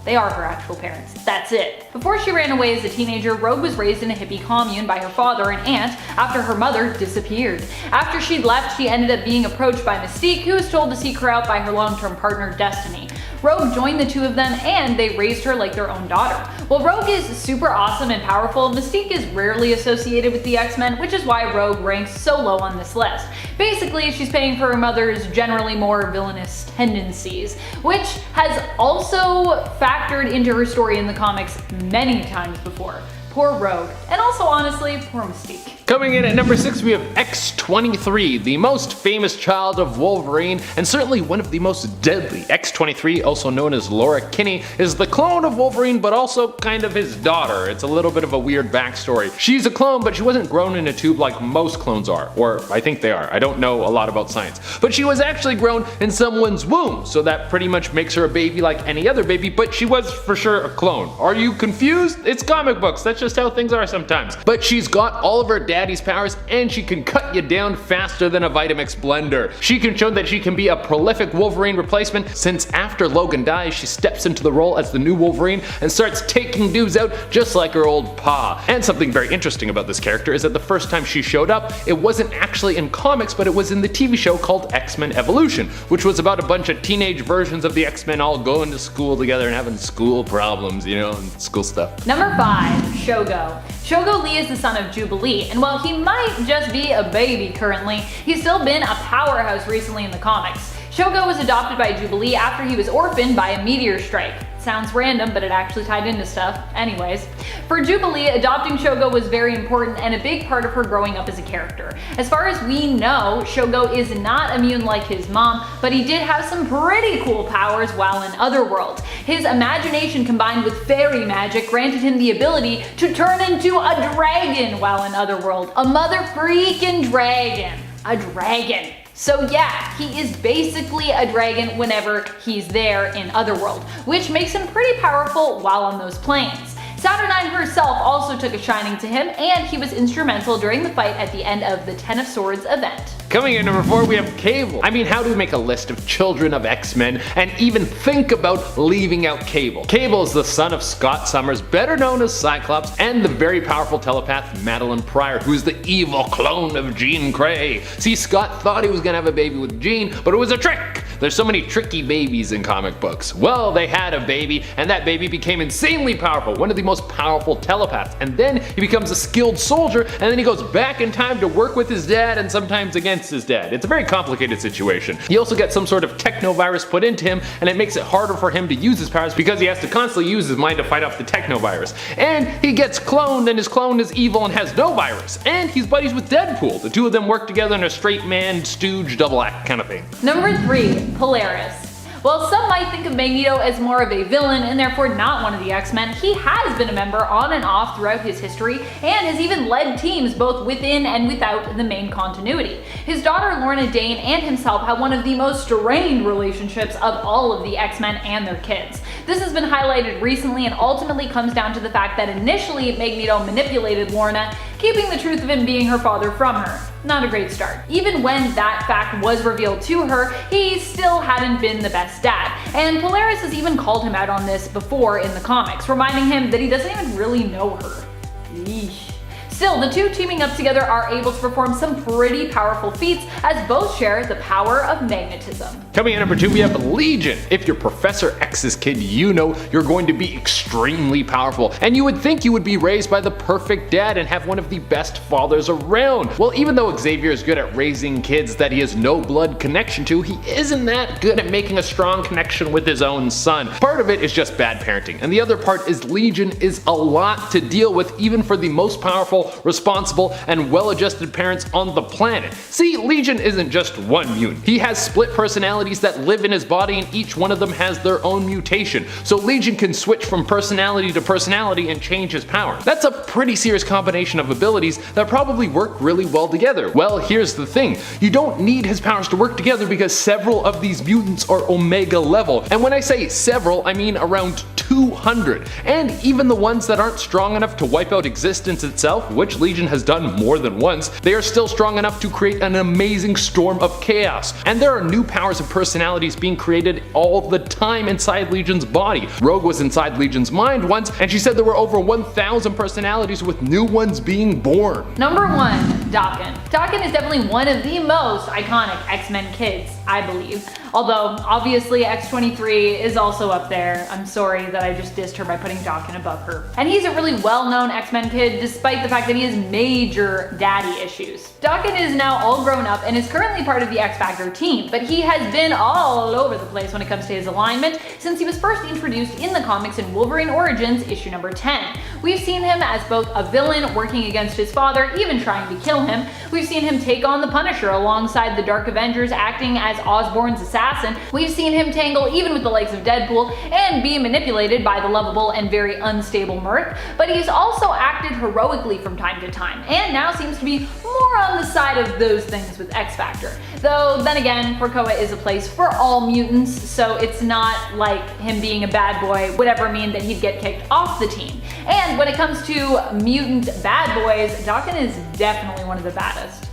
They are her actual parents. That's it. Before she ran away as a teenager, Rogue was raised in a hippie commune by her father and aunt after her mother disappeared. After she'd left, she ended up being approached by Mystique, who was told to seek her out by her long-term partner, Destiny. Rogue joined the two of them and they raised her like their own daughter. While Rogue is super awesome and powerful, Mystique is rarely associated with the X-Men, which is why Rogue ranks so low on this list. Basically, she's paying for her mother's generally more villainous tendencies, which has also factored into her story in the comics many times before. Poor Rogue, and also honestly, poor Mystique. Coming in at number 6, we have X-23, the most famous child of Wolverine, and certainly one of the most deadly. X-23, also known as Laura Kinney, is the clone of Wolverine, but also kind of his daughter. It's a little bit of a weird backstory. She's a clone, but she wasn't grown in a tube like most clones are, or I think they are. I don't know a lot about science. But she was actually grown in someone's womb, so that pretty much makes her a baby like any other baby, but she was for sure a clone. Are you confused? It's comic books, that's just how things are sometimes. But she's got all of her daddy's powers, and she can cut you down faster than a Vitamix blender. She can show that she can be a prolific Wolverine replacement, since after Logan dies, she steps into the role as the new Wolverine and starts taking dudes out just like her old pa. And something very interesting about this character is that the first time she showed up, it wasn't actually in comics, but it was in the TV show called X-Men Evolution, which was about a bunch of teenage versions of the X-Men all going to school together and having school problems, you know, and school stuff. Number 5. Shogo. Shogo Lee is the son of Jubilee, and while he might just be a baby currently, he's still been a powerhouse recently in the comics. Shogo was adopted by Jubilee after he was orphaned by a meteor strike. Sounds random, but it actually tied into stuff. Anyways, for Jubilee, adopting Shogo was very important and a big part of her growing up as a character. As far as we know, Shogo is not immune like his mom, but he did have some pretty cool powers while in Otherworld. His imagination combined with fairy magic granted him the ability to turn into a dragon while in Otherworld. A mother freaking dragon. A dragon. So yeah, he is basically a dragon whenever he's there in Otherworld, which makes him pretty powerful while on those planes. Saturnine herself also took a shining to him, and he was instrumental during the fight at the end of the Ten of Swords event. Coming in number 4, we have Cable. I mean, how do we make a list of children of X-Men and even think about leaving out Cable? Cable is the son of Scott Summers, better known as Cyclops, and the very powerful telepath Madeline Pryor, who is the evil clone of Jean Grey. See, Scott thought he was gonna have a baby with Jean, but it was a trick! There's so many tricky babies in comic books. Well, they had a baby, and that baby became insanely powerful, one of the most powerful telepaths, and then he becomes a skilled soldier, and then he goes back in time to work with his dad and sometimes against his dad. It's a very complicated situation. He also gets some sort of technovirus put into him, and it makes it harder for him to use his powers because he has to constantly use his mind to fight off the technovirus. And he gets cloned, and his clone is evil and has no virus. And he's buddies with Deadpool. The two of them work together in a straight man stooge double act kind of thing. Number 3. Polaris. While some might think of Magneto as more of a villain and therefore not one of the X-Men, he has been a member on and off throughout his history and has even led teams both within and without the main continuity. His daughter Lorna Dane and himself have one of the most strained relationships of all of the X-Men and their kids. This has been highlighted recently and ultimately comes down to the fact that initially Magneto manipulated Lorna, keeping the truth of him being her father from her. Not a great start. Even when that fact was revealed to her, he still hadn't been the best dad, and Polaris has even called him out on this before in the comics, reminding him that he doesn't even really know her. Yeesh. Still, the two teaming up together are able to perform some pretty powerful feats as both share the power of magnetism. Coming in number 2, we have Legion. If you're Professor X's kid, you know you're going to be extremely powerful, and you would think you would be raised by the perfect dad and have one of the best fathers around. Well, even though Xavier is good at raising kids that he has no blood connection to, he isn't that good at making a strong connection with his own son. Part of it is just bad parenting, and the other part is Legion is a lot to deal with even for the most powerful, responsible, and well-adjusted parents on the planet. See, Legion isn't just one mutant. He has split personalities that live in his body, and each one of them has their own mutation. So Legion can switch from personality to personality and change his power. That's a pretty serious combination of abilities that probably work really well together. Well, here's the thing. You don't need his powers to work together because several of these mutants are Omega level. And when I say several, I mean around 200. And even the ones that aren't strong enough to wipe out existence itself, which Legion has done more than once, they are still strong enough to create an amazing storm of chaos. And there are new powers and personalities being created all the time inside Legion's body. Rogue was inside Legion's mind once, and she said there were over 1,000 personalities with new ones being born. Number 1. Daken. Daken is definitely one of the most iconic X-Men kids, I believe. Although, obviously X-23 is also up there. I'm sorry that I just dissed her by putting Daken above her. And he's a really well-known X-Men kid despite the fact that he has major daddy issues. Daken is now all grown up and is currently part of the X-Factor team, but he has been all over the place when it comes to his alignment since he was first introduced in the comics in Wolverine Origins issue number 10. We've seen him as both a villain working against his father, even trying to kill him. We've seen him take on the Punisher alongside the Dark Avengers acting as Osborn's assassin. We've seen him tangle even with the likes of Deadpool and be manipulated by the lovable and very unstable Mirk, but he's also acted heroically from time to time, and now seems to be more on the side of those things with X-Factor. Though, then again, Krakoa is a place for all mutants, so it's not like him being a bad boy would ever mean that he'd get kicked off the team. And when it comes to mutant bad boys, Daken is definitely one of the baddest.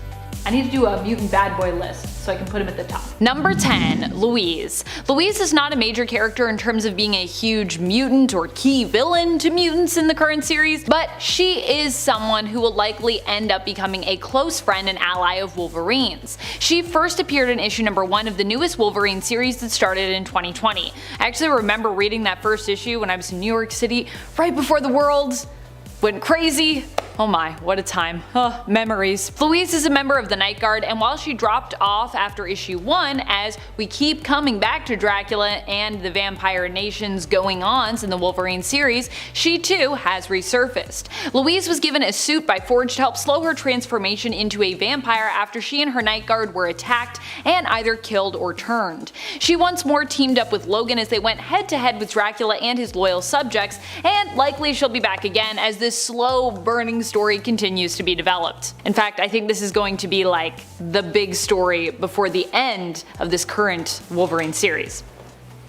I need to do a mutant bad boy list so I can put him at the top. Number 10, Louise. Louise is not a major character in terms of being a huge mutant or key villain to mutants in the current series, but she is someone who will likely end up becoming a close friend and ally of Wolverine's. She first appeared in issue number 1 of the newest Wolverine series that started in 2020. I actually remember reading that first issue when I was in New York City right before the world went crazy. Oh my, what a time. Memories. Louise is a member of the Night Guard, and while she dropped off after issue 1, as we keep coming back to Dracula and the vampire nation's going-ons in the Wolverine series, she too has resurfaced. Louise was given a suit by Forge to help slow her transformation into a vampire after she and her Night Guard were attacked and either killed or turned. She once more teamed up with Logan as they went head-to-head with Dracula and his loyal subjects, and likely she'll be back again as this slow burning story continues to be developed. In fact, I think this is going to be like the big story before the end of this current Wolverine series,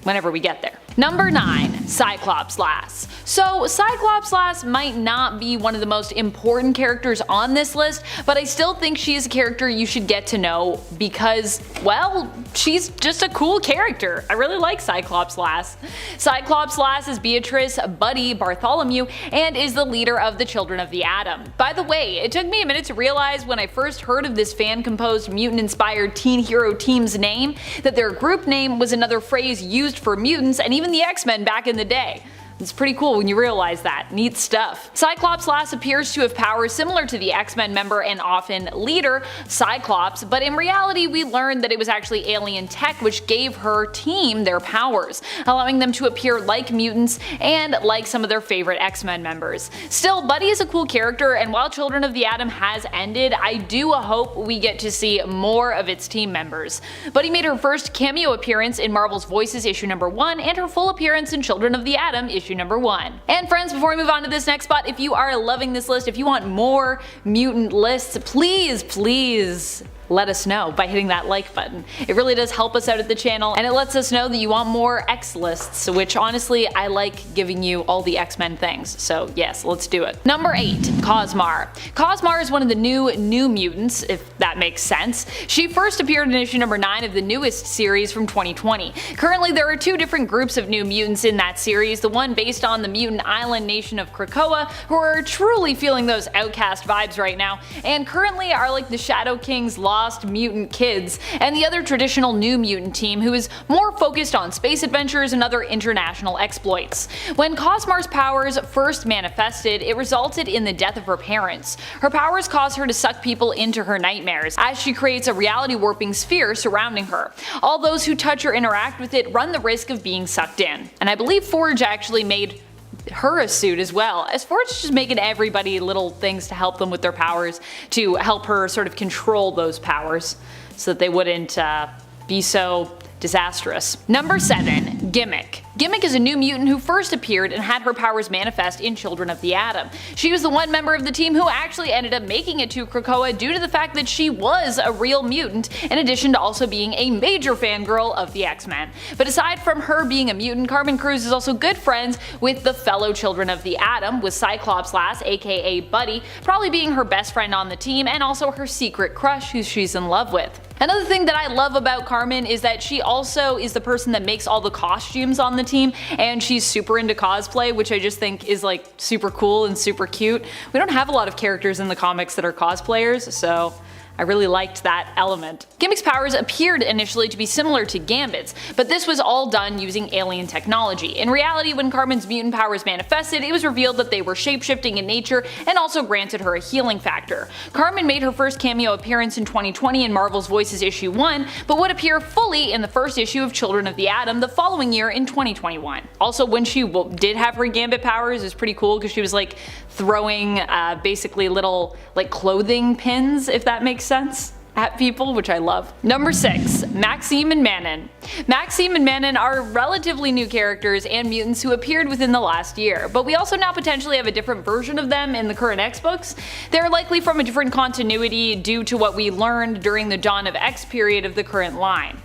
whenever we get there. Number 9, Cyclops Lass. So Cyclops Lass might not be one of the most important characters on this list, but I still think she is a character you should get to know because, well, she's just a cool character. I really like Cyclops Lass. Cyclops Lass is Beatrice Buddy Bartholomew and is the leader of the Children of the Atom. By the way, it took me a minute to realize when I first heard of this fan-composed mutant-inspired teen hero team's name that their group name was another phrase used for mutants and even the X-Men back in the day. It's pretty cool when you realize that. Neat stuff. Cyclops Lass appears to have powers similar to the X-Men member and often leader, Cyclops, but in reality we learned that it was actually alien tech which gave her team their powers, allowing them to appear like mutants and like some of their favorite X-Men members. Still, Buddy is a cool character, and while Children of the Atom has ended, I do hope we get to see more of its team members. Buddy made her first cameo appearance in Marvel's Voices issue number 1 and her full appearance in Children of the Atom issue number 1. And friends, before we move on to this next spot, if you are loving this list, if you want more mutant lists, please let us know by hitting that like button. It really does help us out at the channel, and it lets us know that you want more X lists, which honestly I like giving you all the X-Men things, so yes, let's do it. Number 8, COSMAR. COSMAR is one of the new mutants, if that makes sense. She first appeared in issue number 9 of the newest series from 2020. Currently there are 2 different groups of new mutants in that series, the one based on the mutant island nation of KRAKOA, who are truly feeling those outcast vibes right now, and currently are like the Shadow King's lost mutant kids, and the other traditional new mutant team who is more focused on space adventures and other international exploits. When Cosmar's powers first manifested, it resulted in the death of her parents. Her powers cause her to suck people into her nightmares, as she creates a reality warping sphere surrounding her. All those who touch or interact with it run the risk of being sucked in. And I believe Forge actually made her a suit as well, as Forge is just making everybody little things to help them with their powers, to help her sort of control those powers so that they wouldn't be so disastrous. Number 7, Gimmick. Gimmick is a new mutant who first appeared and had her powers manifest in Children of the Atom. She was the one member of the team who actually ended up making it to KRAKOA due to the fact that she was a real mutant, in addition to also being a major fangirl of the X-Men. But aside from her being a mutant, Carmen Cruz is also good friends with the fellow Children of the Atom, with Cyclops Lass, aka Buddy, probably being her best friend on the team and also her secret crush who she's in love with. Another thing that I love about Carmen is that she also is the person that makes all the costumes on the team, and she's super into cosplay, which I just think is like super cool and super cute. We don't have a lot of characters in the comics that are cosplayers, so I really liked that element. Gimmick's powers appeared initially to be similar to Gambit's, but this was all done using alien technology. In reality, when Carmen's mutant powers manifested, it was revealed that they were shape-shifting in nature and also granted her a healing factor. Carmen made her first cameo appearance in 2020 in Marvel's Voices issue 1, but would appear fully in the first issue of Children of the Atom the following year in 2021. Also, when she did have her Gambit powers, it was pretty cool because she was like throwing basically little like clothing pins, if that makes sense, at people, which I love. Number 6, Maxime and Manon. Maxime and Manon are relatively new characters and mutants who appeared within the last year, but we also now potentially have a different version of them in the current X books. They're likely from a different continuity due to what we learned during the Dawn of X period of the current line.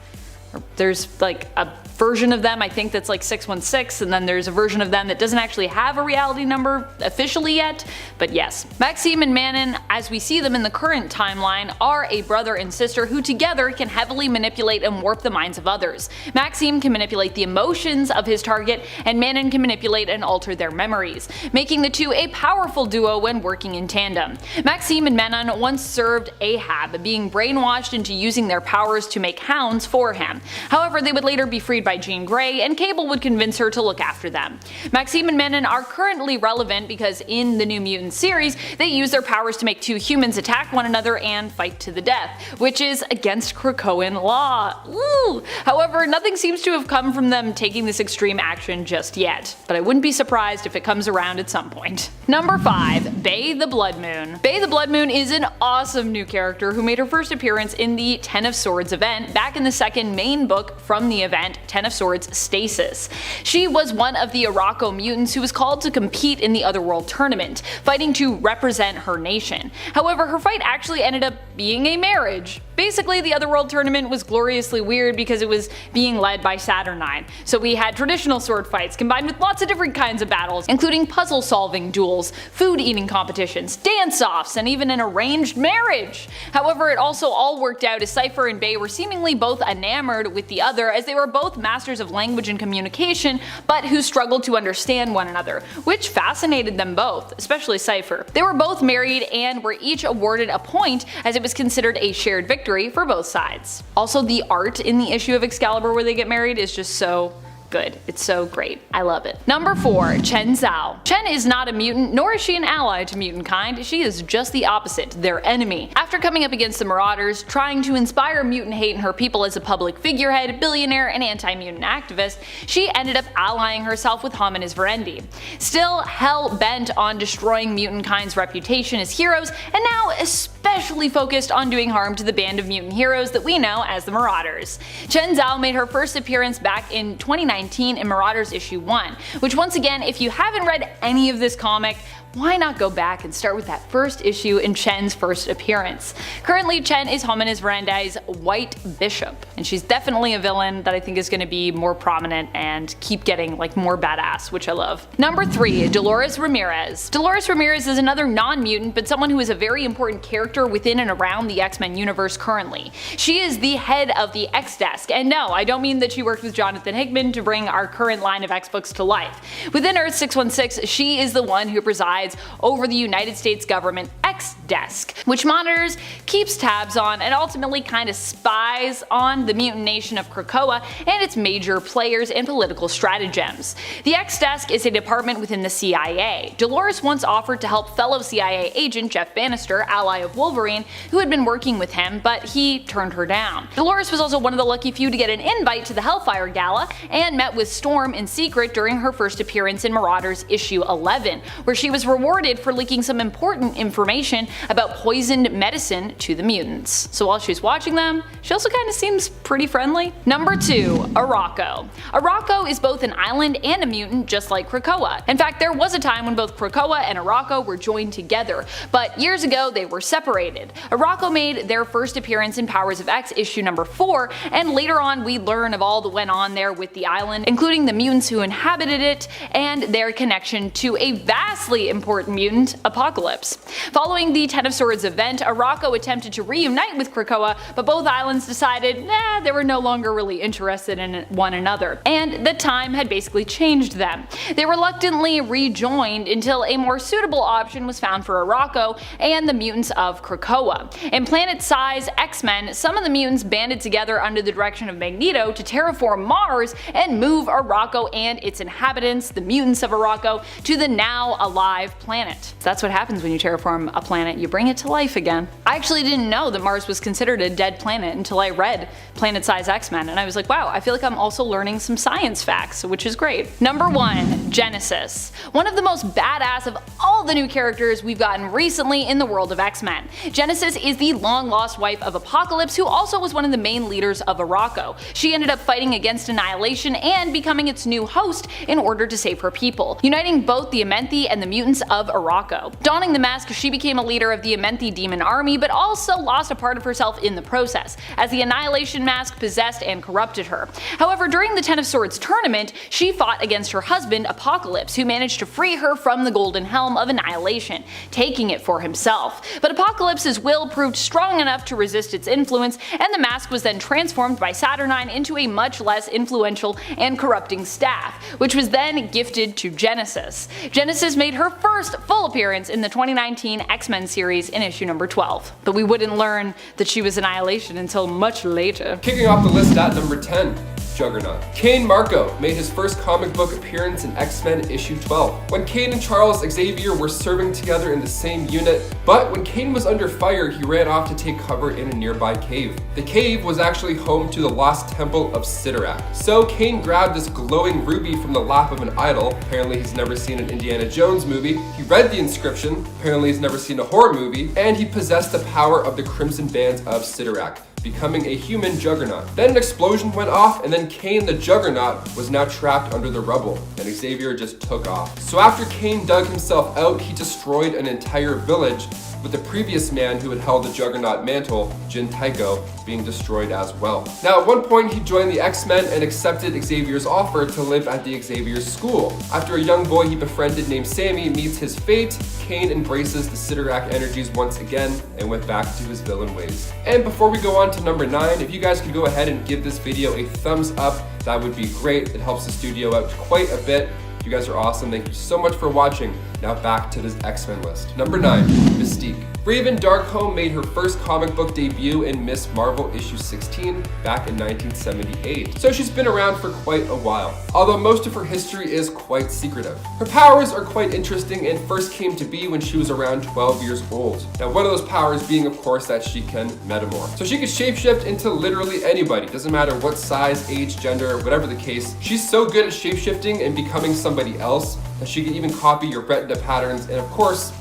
There's like a version of them, I think that's like 616, and then there's a version of them that doesn't actually have a reality number officially yet, but yes. Maxime and Manon, as we see them in the current timeline, are a brother and sister who together can heavily manipulate and warp the minds of others. Maxime can manipulate the emotions of his target, and Manon can manipulate and alter their memories, making the two a powerful duo when working in tandem. Maxime and Manon once served Ahab, being brainwashed into using their powers to make hounds for him. However, they would later be freed by Jean Grey, and Cable would convince her to look after them. Maxime and Manon are currently relevant because in the New Mutants series, they use their powers to make two humans attack one another and fight to the death, which is against Krakoan law. Ooh. However, nothing seems to have come from them taking this extreme action just yet, but I wouldn't be surprised if it comes around at some point. Number 5. Bae the Blood Moon. Bae the Blood Moon is an awesome new character who made her first appearance in the Ten of Swords event back in the second main book from the event, Ten of Swords Stasis. She was one of the Arakko mutants who was called to compete in the Otherworld tournament, fighting to represent her nation. However, her fight actually ended up being a marriage. Basically, the Otherworld tournament was gloriously weird because it was being led by Saturnine, so we had traditional sword fights combined with lots of different kinds of battles, including puzzle solving duels, food eating competitions, dance-offs, and even an arranged marriage. However, it also all worked out as CYPHER and Bae were seemingly both enamored with the other, as they were both masters of language and communication, but who struggled to understand one another, which fascinated them both, especially CYPHER. They were both married and were each awarded a point, as it was considered a shared victory for both sides. Also, the art in the issue of Excalibur where they get married is just so good. It's so great. I love it. Number 4. Chen Zhao. Chen is not a mutant, nor is she an ally to mutant kind. She is just the opposite, their enemy. After coming up against the Marauders, trying to inspire mutant hate in her people as a public figurehead, billionaire, and anti-mutant activist, she ended up allying herself with Ham and his Verendi. Still hell-bent on destroying mutant kind's reputation as heroes, and now especially focused on doing harm to the band of mutant heroes that we know as the Marauders. Chen Zhao made her first appearance back in 2019 in Marauders issue 1, which once again, if you haven't read any of this comic, why not go back and start with that first issue in Chen's first appearance. Currently, Chen is Hominis Verandi's White Bishop, and she's definitely a villain that I think is going to be more prominent and keep getting like more badass, which I love. Number 3. Dolores Ramirez. Dolores Ramirez is another non-mutant, but someone who is a very important character within and around the X-Men universe currently. She is the head of the X-Desk, and no, I don't mean that she worked with Jonathan Hickman to bring our current line of X-Books to life. Within Earth 616, she is the one who presides over the United States government X-Desk, which monitors, keeps tabs on, and ultimately kind of spies on the mutant nation of KRAKOA and its major players and political stratagems. The X-Desk is a department within the CIA. Dolores once offered to help fellow CIA agent Jeff Bannister, ally of Wolverine, who had been working with him, but he turned her down. Dolores was also one of the lucky few to get an invite to the Hellfire Gala, and met with Storm in secret during her first appearance in Marauders issue 11, where she was rewarded for leaking some important information about poisoned medicine to the mutants. So while she's watching them, she also kind of seems pretty friendly. Number 2. Arakko. Arakko is both an island and a mutant, just like KRAKOA. In fact, there was a time when both KRAKOA and Arakko were joined together, but years ago they were separated. Arakko made their first appearance in Powers of X issue number 4, and later on we learn of all that went on there with the island, including the mutants who inhabited it, and their connection to a vastly important mutant, Apocalypse. Following the Ten of Swords event, Arakko attempted to reunite with KRAKOA, but both islands decided, they were no longer really interested in one another, and the time had basically changed them. They reluctantly rejoined until a more suitable option was found for Arakko and the mutants of KRAKOA. In planet-size X-Men, some of the mutants banded together under the direction of Magneto to terraform Mars and move Arakko and its inhabitants, the mutants of Arakko, to the now alive planet. So that's what happens when you terraform a planet, you bring it to life again. I actually didn't know that Mars was considered a dead planet until I read Planet-Size X-Men, and I was like, wow, I feel like I'm also learning some science facts, which is great. Number 1. Genesis. One of the most badass of all the new characters we've gotten recently in the world of X-Men. Genesis is the long-lost wife of Apocalypse, who also was one of the main leaders of Arakko. She ended up fighting against Annihilation and becoming its new host in order to save her people. Uniting both the Amenthi and the mutants inheritance of Arakko. Donning the mask, she became a leader of the Amenthi demon army, but also lost a part of herself in the process, as the Annihilation mask possessed and corrupted her. However, during the Ten of Swords tournament, she fought against her husband, Apocalypse, who managed to free her from the Golden Helm of Annihilation, taking it for himself. But Apocalypse's will proved strong enough to resist its influence, and the mask was then transformed by Saturnine into a much less influential and corrupting staff, which was then gifted to Genesis. Genesis made her first full appearance in the 2019 X-Men series in issue number 12, but we wouldn't learn that she was Annihilation until much later. Kicking off the list at number 10. Juggernaut. Kane Marco made his first comic book appearance in X-Men issue 12, when Kane and Charles Xavier were serving together in the same unit, but when Kane was under fire, he ran off to take cover in a nearby cave. The cave was actually home to the lost temple of Sidorak. So Kane grabbed this glowing ruby from the lap of an idol. Apparently he's never seen an Indiana Jones movie. He read the inscription. Apparently he's never seen a horror movie. And he possessed the power of the Crimson Bands of Sidorak, becoming a human Juggernaut. Then an explosion went off, and then Kane the Juggernaut was now trapped under the rubble, and Xavier just took off. So after Kane dug himself out, he destroyed an entire village, with the previous man who had held the Juggernaut mantle, Jin Taiko, being destroyed as well. Now at one point he joined the X-Men and accepted Xavier's offer to live at the Xavier's school. After a young boy he befriended named Sammy meets his fate, Kane embraces the Sidorak energies once again and went back to his villain ways. And before we go on to number 9, if you guys could go ahead and give this video a thumbs up, that would be great. It helps the studio out quite a bit. You guys are awesome. Thank you so much for watching. Now back to this X-Men list. Number 9, Mystique. Raven Darkholme made her first comic book debut in Miss Marvel issue 16 back in 1978. So she's been around for quite a while, although most of her history is quite secretive. Her powers are quite interesting and first came to be when she was around 12 years old. Now one of those powers being of course that she can metamorph. So she could shapeshift into literally anybody, doesn't matter what size, age, gender, whatever the case. She's so good at shapeshifting and becoming somebody else that she can even copy your retina patterns and of course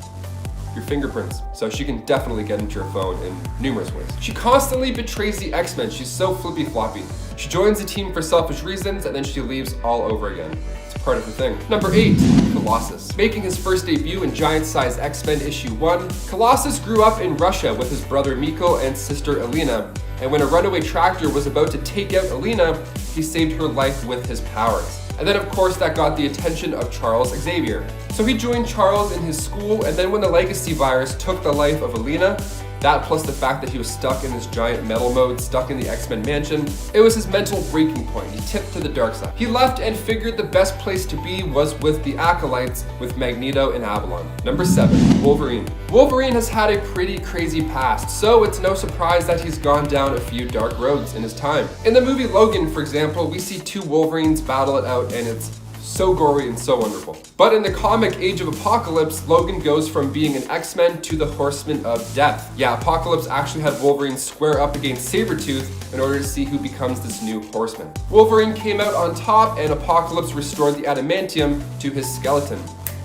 your fingerprints. So she can definitely get into your phone in numerous ways. She constantly betrays the X-Men. She's so flippy floppy. She joins the team for selfish reasons and then she leaves all over again. It's part of the thing. Number 8, Colossus. Making his first debut in Giant Size X-Men issue 1, Colossus grew up in Russia with his brother Miko and sister Alina. And when a runaway tractor was about to take out Alina, he saved her life with his powers. And then of course that got the attention of Charles Xavier. So he joined Charles in his school, and then when the legacy virus took the life of Alina, that plus the fact that he was stuck in this giant metal mode, stuck in the X-Men mansion, it was his mental breaking point. He tipped to the dark side. He left and figured the best place to be was with the Acolytes, with Magneto and Avalon. Number 7, Wolverine. Wolverine has had a pretty crazy past, so it's no surprise that he's gone down a few dark roads in his time. In the movie Logan, for example, we see two Wolverines battle it out, and it's so gory and so wonderful. But in the comic Age of Apocalypse, Logan goes from being an X-Men to the Horseman of Death. Yeah, Apocalypse actually had Wolverine square up against Sabretooth in order to see who becomes this new Horseman. Wolverine came out on top and Apocalypse restored the adamantium to his skeleton.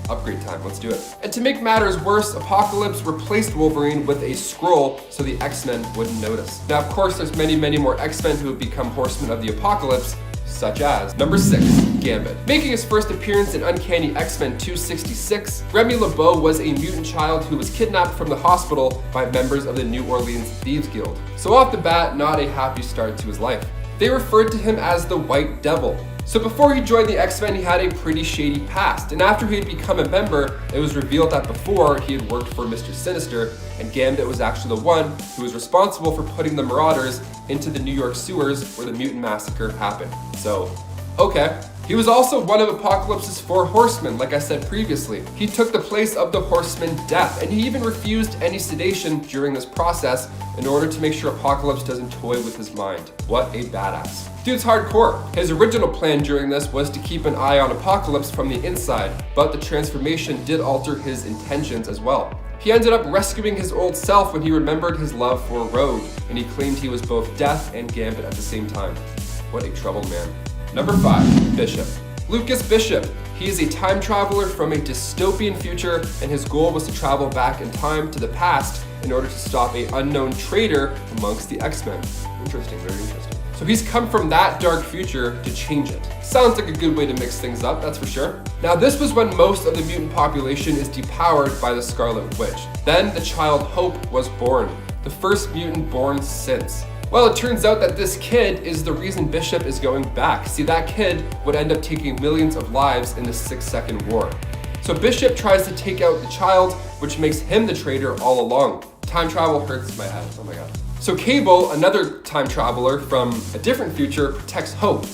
Upgrade time, let's do it. And to make matters worse, Apocalypse replaced Wolverine with a scroll so the X-Men wouldn't notice. Now of course there's many more X-Men who have become Horsemen of the Apocalypse, such as number 6, Gambit. Making his first appearance in Uncanny X-Men 266, Remy LeBeau was a mutant child who was kidnapped from the hospital by members of the New Orleans Thieves Guild. So off the bat, not a happy start to his life. They referred to him as the White Devil. So before he joined the X-Men, he had a pretty shady past, and after he had become a member, it was revealed that before he had worked for Mr. Sinister, and Gambit was actually the one who was responsible for putting the Marauders into the New York sewers where the mutant massacre happened. So, okay. He was also one of Apocalypse's 4 horsemen, like I said previously. He took the place of the Horseman Death, and he even refused any sedation during this process in order to make sure Apocalypse doesn't toy with his mind. What a badass. Dude's hardcore. His original plan during this was to keep an eye on Apocalypse from the inside, but the transformation did alter his intentions as well. He ended up rescuing his old self when he remembered his love for Rogue, and he claimed he was both Death and Gambit at the same time. What a troubled man. Number 5, Bishop. Lucas Bishop. He is a time traveler from a dystopian future, and his goal was to travel back in time to the past in order to stop an unknown traitor amongst the X-Men. Interesting, very interesting. So he's come from that dark future to change it. Sounds like a good way to mix things up, that's for sure. Now this was when most of the mutant population is depowered by the Scarlet Witch. Then the child Hope was born, the first mutant born since. Well, it turns out that this kid is the reason Bishop is going back. See, that kid would end up taking millions of lives in the 6-second war. So Bishop tries to take out the child, which makes him the traitor all along. Time travel hurts my head, oh my god. So Cable, another time traveler from a different future, protects Hope.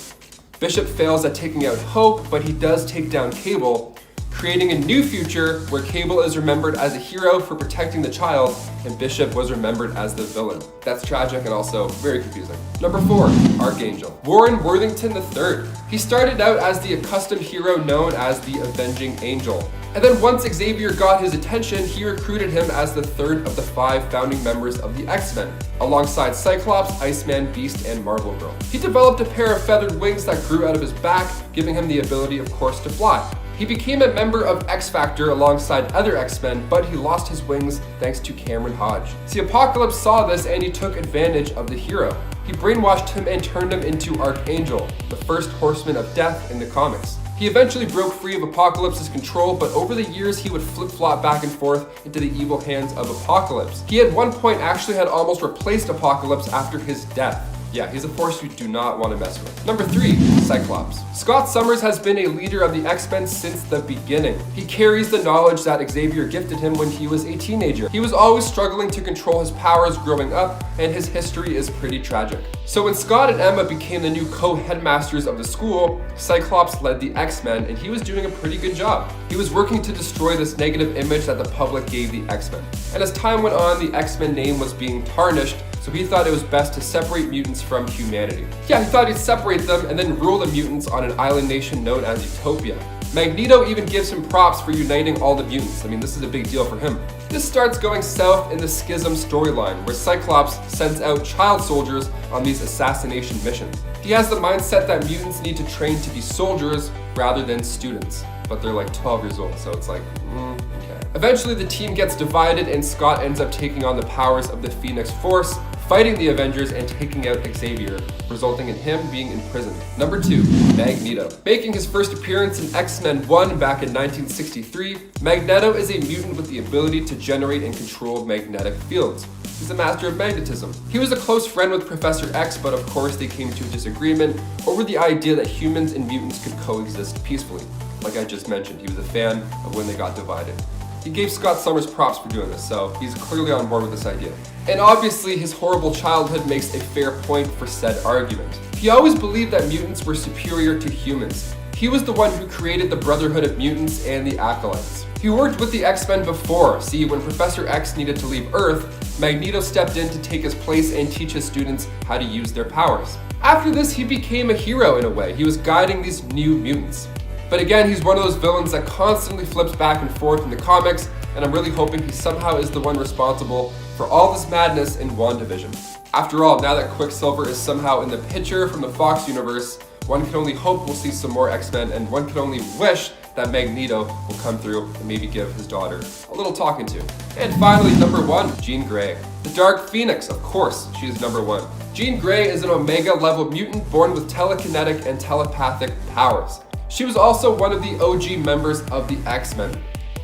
Bishop fails at taking out Hope, but he does take down Cable, creating a new future where Cable is remembered as a hero for protecting the child, and Bishop was remembered as the villain. That's tragic and also very confusing. Number 4, Archangel. Warren Worthington III. He started out as the accustomed hero known as the Avenging Angel. And then once Xavier got his attention, he recruited him as the third of the 5 founding members of the X-Men, alongside Cyclops, Iceman, Beast, and Marvel Girl. He developed a pair of feathered wings that grew out of his back, giving him the ability, of course, to fly. He became a member of X-Factor alongside other X-Men, but he lost his wings thanks to Cameron Hodge. See, Apocalypse saw this and he took advantage of the hero. He brainwashed him and turned him into Archangel, the first horseman of death in the comics. He eventually broke free of Apocalypse's control, but over the years he would flip-flop back and forth into the evil hands of Apocalypse. He at one point actually had almost replaced Apocalypse after his death. Yeah, he's a force you do not want to mess with. Number 3, Cyclops. Scott Summers has been a leader of the X-Men since the beginning. He carries the knowledge that Xavier gifted him when he was a teenager. He was always struggling to control his powers growing up, and his history is pretty tragic. So when Scott and Emma became the new co-headmasters of the school, Cyclops led the X-Men, and he was doing a pretty good job. He was working to destroy this negative image that the public gave the X-Men. And as time went on, the X-Men name was being tarnished, so he thought it was best to separate mutants from humanity. Yeah, he thought he'd separate them and then rule the mutants on an island nation known as Utopia. Magneto even gives him props for uniting all the mutants. I mean, this is a big deal for him. This starts going south in the Schism storyline, where Cyclops sends out child soldiers on these assassination missions. He has the mindset that mutants need to train to be soldiers rather than students, but they're like 12 years old, so it's like, okay. Eventually the team gets divided and Scott ends up taking on the powers of the Phoenix Force, fighting the Avengers and taking out Xavier, resulting in him being imprisoned. Number 2, Magneto. Making his first appearance in X-Men 1 back in 1963, Magneto is a mutant with the ability to generate and control magnetic fields. He's a master of magnetism. He was a close friend with Professor X, but of course they came to a disagreement over the idea that humans and mutants could coexist peacefully. Like I just mentioned, he was a fan of when they got divided. He gave Scott Summers props for doing this, so he's clearly on board with this idea. And obviously his horrible childhood makes a fair point for said argument. He always believed that mutants were superior to humans. He was the one who created the Brotherhood of Mutants and the Acolytes. He worked with the X-Men before. See, when Professor X needed to leave Earth, Magneto stepped in to take his place and teach his students how to use their powers. After this, he became a hero in a way. He was guiding these new mutants. But again, he's one of those villains that constantly flips back and forth in the comics, and I'm really hoping he somehow is the one responsible for all this madness in WandaVision. After all, now that Quicksilver is somehow in the picture from the Fox universe, one can only hope we'll see some more X-Men, and one can only wish that Magneto will come through and maybe give his daughter a little talking to. And finally, number 1, Jean Grey. The Dark Phoenix, of course, she is number 1. Jean Grey is an Omega level mutant born with telekinetic and telepathic powers. She was also one of the OG members of the X-Men.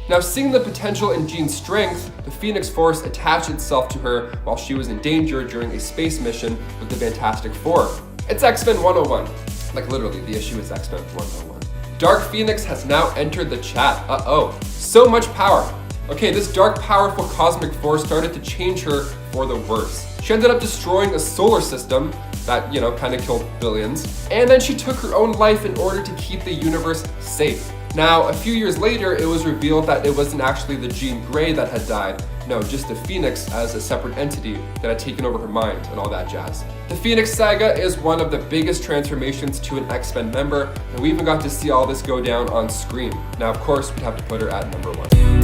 Now, seeing the potential in Jean's strength, the Phoenix Force attached itself to her while she was in danger during a space mission with the Fantastic Four. It's X-Men 101. Like literally, the issue is X-Men 101. Dark Phoenix has now entered the chat. Uh-oh. So much power. Okay, this dark, powerful cosmic force started to change her for the worse. She ended up destroying a solar system that, kind of killed billions. And then she took her own life in order to keep the universe safe. Now, a few years later, it was revealed that it wasn't actually the Jean Grey that had died. No, just the Phoenix as a separate entity that had taken over her mind and all that jazz. The Phoenix Saga is one of the biggest transformations to an X-Men member, and we even got to see all this go down on screen. Now, of course, we'd have to put her at number 1.